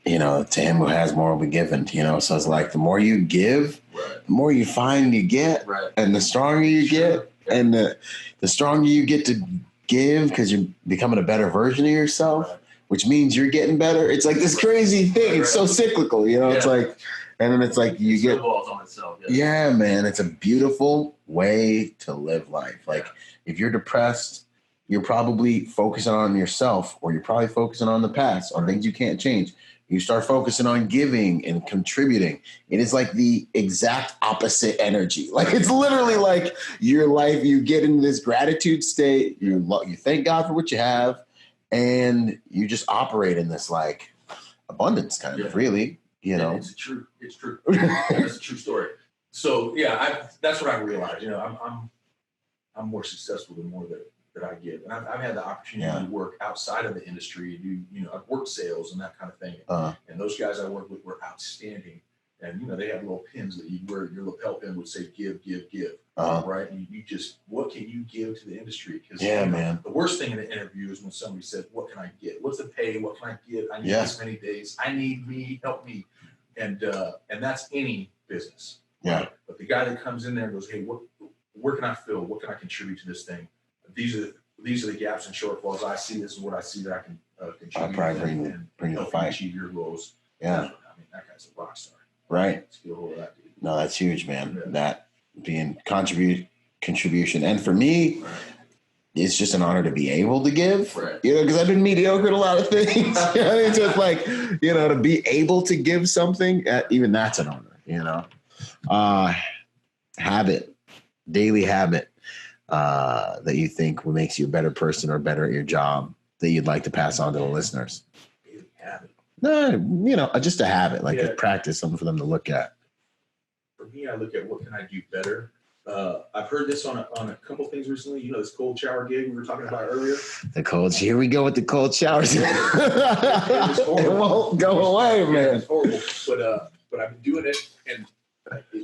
to him who has more will be given, so it's like the more you give, the more you find you get, and the stronger you get, and the stronger you get to give because you're becoming a better version of yourself, which means you're getting better. It's like this crazy thing. It's so cyclical, it's like, and then it's like you get, on itself, man, it's a beautiful way to live life. Like if you're depressed, you're probably focusing on yourself, or you're probably focusing on the past, on things you can't change. You start focusing on giving and contributing. It is like the exact opposite energy. Like it's literally like your life, you get in this gratitude state, you thank God for what you have, and you just operate in this like abundance kind of really, It's true. It's true. That's a true story. So that's what I realized. I'm more successful the more that I give. And I've had the opportunity to work outside of the industry, I've worked sales and that kind of thing. And those guys I worked with were outstanding. And, they had little pins that you wear, your lapel pin would say, give, right? And you just, what can you give to the industry? Because man, the worst thing in an interview is when somebody says, what can I get? What's the pay? What can I give? I need this many days. I need me, help me. And that's any business. Yeah. Right? But the guy that comes in there and goes, hey, where can I fill? What can I contribute to this thing? These are the gaps and shortfalls I see. This is what I see that I can contribute and help you achieve your goals. Yeah. That guy's a rock star. Right. That dude. No, that's huge, man. Yeah. That being contribution. And for me, it's just an honor to be able to give, because I've been mediocre at a lot of things. It's just like, to be able to give something, even that's an honor, daily habit. That you think makes you a better person or better at your job that you'd like to pass on to the listeners? No, just a habit, like a practice, something for them to look at. For me, I look at what can I do better. I've heard this on a couple things recently. This cold shower gig we were talking about earlier. Here we go with the cold showers. It won't go away, man. It's horrible, but I've been doing it, and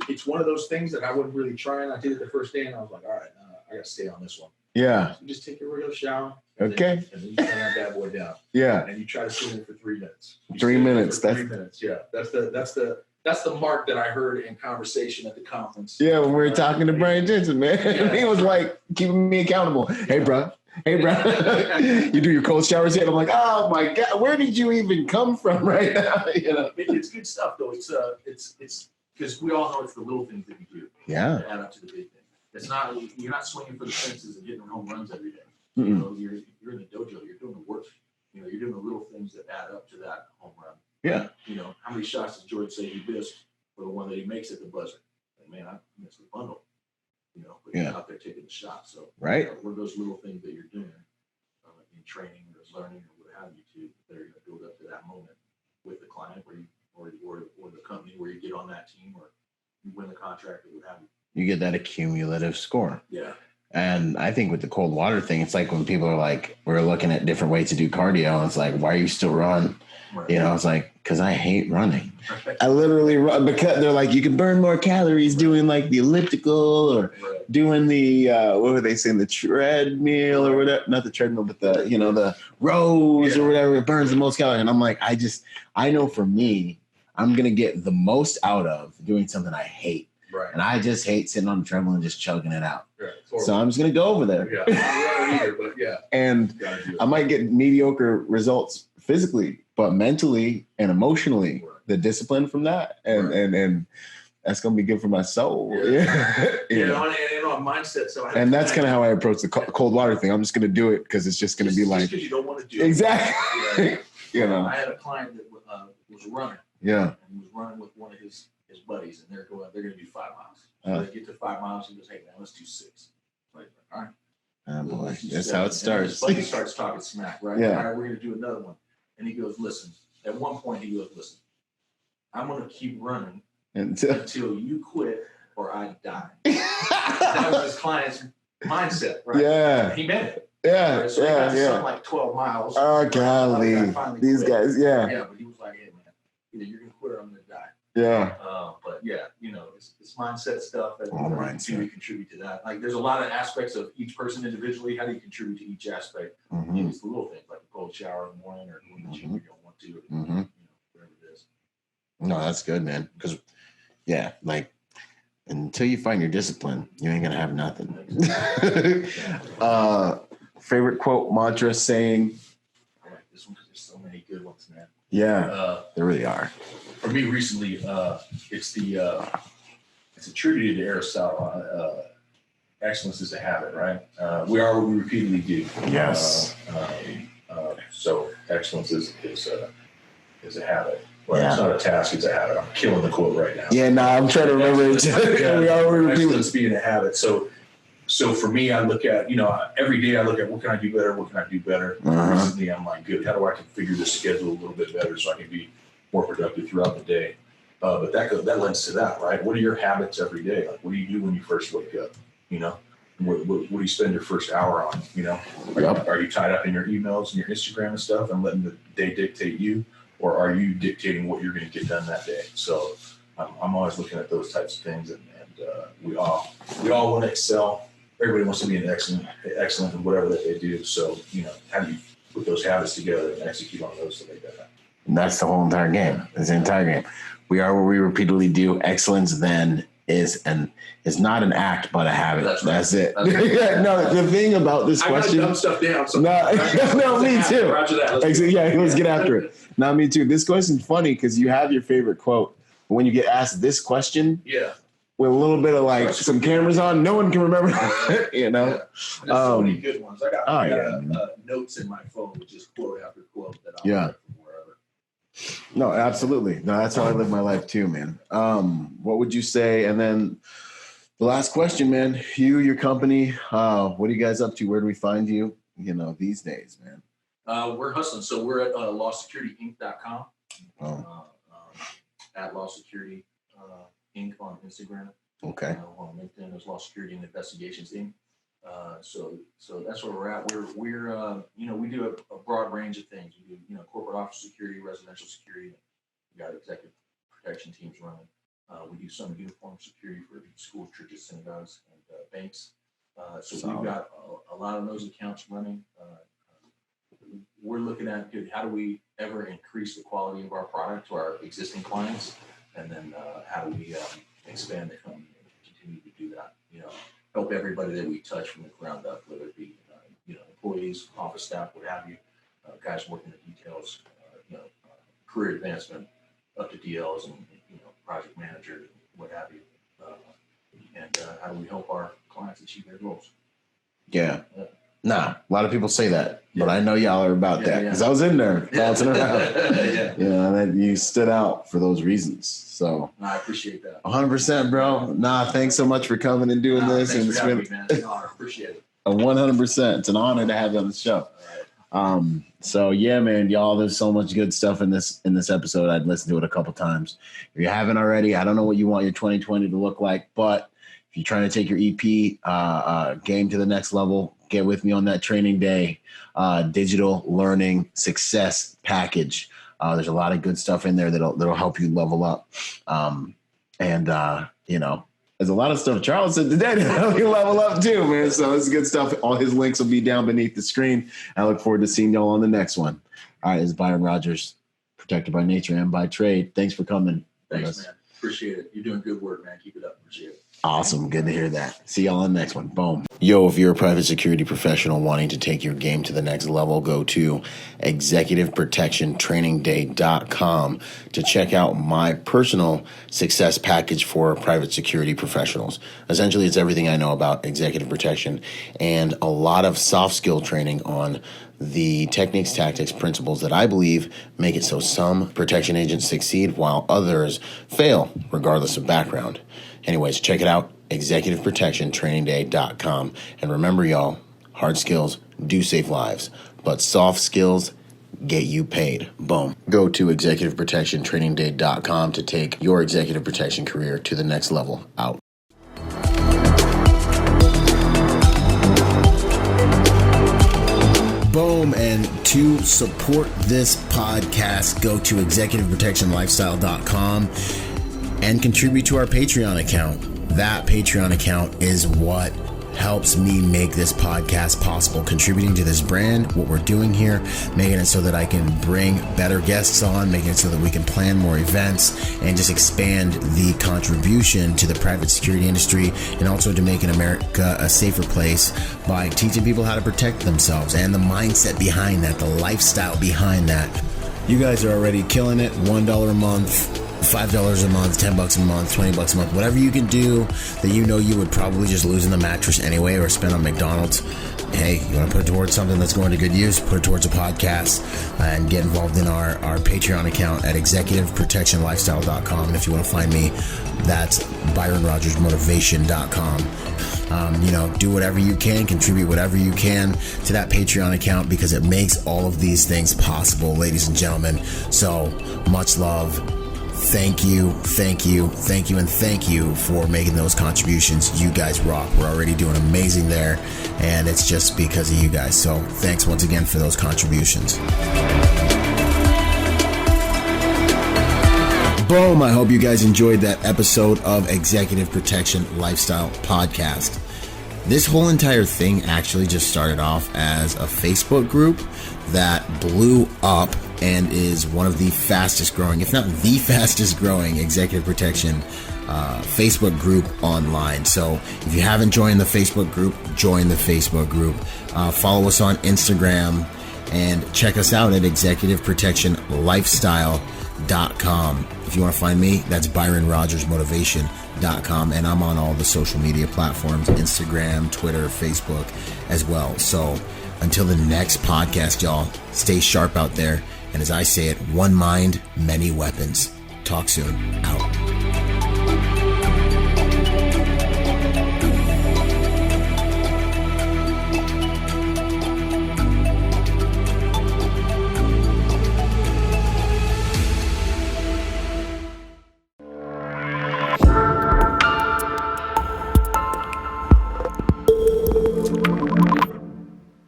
it's one of those things that I wasn't really trying. I did it the first day, and I was like, all right, I got to stay on this one. Yeah. So you just take your regular shower. Okay. And then you turn that bad boy down. Yeah. And you try to sit in it for 3 minutes. 3 minutes. That's 3 minutes. Yeah. That's the mark that I heard in conversation at the conference. Yeah, when we were talking to Brian Jensen, man. Yeah. He was like keeping me accountable. Hey, bro. You do your cold showers yet? I'm like, oh my God, where did you even come from right now? It's good stuff though. It's because we all know it's the little things that you do. Yeah. That add up to the big thing. You're not swinging for the fences and getting home runs every day. You're in the dojo. You're doing the work. You're doing the little things that add up to that home run. Yeah. How many shots does George say he missed for the one that he makes at the buzzer? Like, man, I missed the bundle. But he's out there taking the shot. So what are those little things that you're doing in training or learning or what have you that are going to build up to that moment with the client or the company where you get on that team or you win the contract or what have you. You get that accumulative score. Yeah. And I think with the cold water thing, it's like when people are like, we're looking at different ways to do cardio. And it's like, why are you still run? Right. It's like, because I hate running. I literally run because they're like, you can burn more calories doing like the elliptical or doing the, what were they saying? The treadmill or whatever. Not the treadmill, but the rows or whatever. It burns the most calories. And I'm like, I know for me, I'm going to get the most out of doing something I hate. Right. And I just hate sitting on the treadmill and just chugging it out. Right. So I'm just going to go over there. Yeah, I'm not either, but yeah. And I might get mediocre results physically, but mentally and emotionally, the discipline from that and that's going to be good for my soul. Yeah. And on mindset. So and that's kind of how I approach the cold water thing. I'm just going to do it because it's just going to be like. Because you don't want to do it. Exactly. I had a client that was a runner. Yeah. And he was running with one of his buddies, and they're going to do 5 miles. So they get to 5 miles, he goes, hey, man, let's do 6. Like, all right. Oh, boy. That's how it starts. His buddy starts talking smack, right? Yeah. All right, we're going to do another one. And he goes, listen. At one point, he goes, listen, I'm going to keep running until you quit or I die. That was his client's mindset, right? Yeah. He meant it. Yeah. Right? So he got to something like 12 miles. Oh, golly. These guys, Yeah, but he was like, hey, man, either you're going to quit or I'm going to die. Yeah. But yeah, it's mindset stuff that mindset. you contribute to that. Like there's a lot of aspects of each person individually. How do you contribute to each aspect? Mm-hmm. It's the little things like a cold shower in the morning or doing the gym you don't want to, or, whatever it is. No, that's good, man. Because, yeah, like, until you find your discipline, you ain't going to have nothing. Favorite quote, mantra, saying? I like this one because there's so many good ones, man. Yeah, there really are. For me recently, it's attributed to Aristotle. Excellence is a habit, right? We are what we repeatedly do. Yes. So excellence is a habit. Well, it's not a task; it's a habit. I'm killing the quote right now. Yeah, I'm trying to remember it. Excellence being a habit. So for me, I look at every day. I look at what can I do better. What can I do better? Recently, I'm like, good. How do I configure this schedule a little bit better so I can be more productive throughout the day? But that lends to that, right? What are your habits every day? Like, what do you do when you first wake up? What do you spend your first hour on? Are you tied up in your emails and your Instagram and stuff and letting the day dictate you, or are you dictating what you're going to get done that day? So I'm always looking at those types of things, and we all want to excel. Everybody wants to be an excellent in whatever that they do. So how do you put those habits together and execute on those to make that happen? And that's the whole entire game. It's the entire game. We are what we repeatedly do. Excellence then is not an act, but a habit. That's it. No, the thing about this question. I dumb stuff down. No, me too. Roger that. Let's get after it. Not me too. This question's funny because you have your favorite quote, but when you get asked this question, with a little bit of like some cameras on, no one can remember. There's so many good ones. I got notes in my phone with just quote after quote that I'll from wherever. No, absolutely. No, that's how I live my life too, man. What would you say? And then the last question, man, your company, what are you guys up to? Where do we find you, these days, man? We're hustling. So we're at lawsecurityinc.com, at Law Security Inc. on Instagram. Okay. On LinkedIn, there's Law Security and Investigations Inc. So that's where we're at. We're we do a broad range of things. We do corporate office security, residential security. We got executive protection teams running. We do some uniform security for schools, churches, synagogues, and banks. So we've got a lot of those accounts running. We're looking at how do we ever increase the quality of our product to our existing clients, and then how do we expand the company and continue to do that? Help everybody that we touch from the ground up, whether it be employees, office staff, what have you, guys working the details, career advancement up to DLs and project manager, what have you, and how do we help our clients achieve their goals? Yeah. Nah, a lot of people say that, but I know y'all are about that because I was in there bouncing around. And then you stood out for those reasons. So I appreciate that. 100%, bro. Nah, thanks so much for coming and doing this. Thanks and for having me, man. It's an honor. Appreciate it. 100%. It's an honor to have you on the show. So yeah, man, y'all, there's so much good stuff in this episode. I'd listen to it a couple times. If you haven't already, I don't know what you want your 2020 to look like, but if you're trying to take your EP game to the next level, get with me on that training day, digital learning success package. There's a lot of good stuff in there that'll help you level up. There's a lot of stuff Charles said today to help you level up too, man. So it's good stuff. All his links will be down beneath the screen. I look forward to seeing y'all on the next one. All right, it's Byron Rodgers, protected by nature and by trade. Thanks for coming. Thanks, man. Appreciate it. You're doing good work, man. Keep it up. Appreciate it. Awesome. Good to hear that. See y'all on the next one. Boom. Yo, if you're a private security professional wanting to take your game to the next level, go to executiveprotectiontrainingday.com to check out my personal success package for private security professionals. Essentially, it's everything I know about executive protection and a lot of soft skill training on the techniques, tactics, principles that I believe make it so some protection agents succeed while others fail, regardless of background. Anyways, check it out, executiveprotectiontrainingday.com. And remember, y'all, hard skills do save lives, but soft skills get you paid. Boom. Go to executiveprotectiontrainingday.com to take your executive protection career to the next level. Out. Boom. And to support this podcast, go to executiveprotectionlifestyle.com and contribute to our Patreon account. That Patreon account is what helps me make this podcast possible, contributing to this brand, what we're doing here, making it so that I can bring better guests on, making it so that we can plan more events and just expand the contribution to the private security industry, and also to making America a safer place by teaching people how to protect themselves and the mindset behind that, the lifestyle behind that. You guys are already killing it. $1 a month, $5 a month, $10 a month, $20 a month, whatever you can do that you know you would probably just lose in the mattress anyway or spend on McDonald's. Hey, you want to put it towards something that's going to good use, put it towards a podcast, and get involved in our Patreon account at executiveprotectionlifestyle.com. And if you want to find me, that's ByronRodgersMotivation.com. Do whatever you can, contribute whatever you can to that Patreon account, because it makes all of these things possible, ladies and gentlemen. So much love. Thank you, thank you, thank you, and thank you for making those contributions. You guys rock. We're already doing amazing there, and it's just because of you guys. So thanks once again for those contributions. Boom. I hope you guys enjoyed that episode of Executive Protection Lifestyle Podcast. This whole entire thing actually just started off as a Facebook group that blew up and is one of the fastest growing, if not the fastest growing, executive protection Facebook group online. So if you haven't joined the Facebook group, join the Facebook group. Follow us on Instagram and check us out at executiveprotectionlifestyle.com. If you want to find me, that's ByronRodgersMotivation.com, and I'm on all the social media platforms, Instagram, Twitter, Facebook as well. So until the next podcast, y'all, stay sharp out there. And as I say it, one mind, many weapons. Talk soon. Out.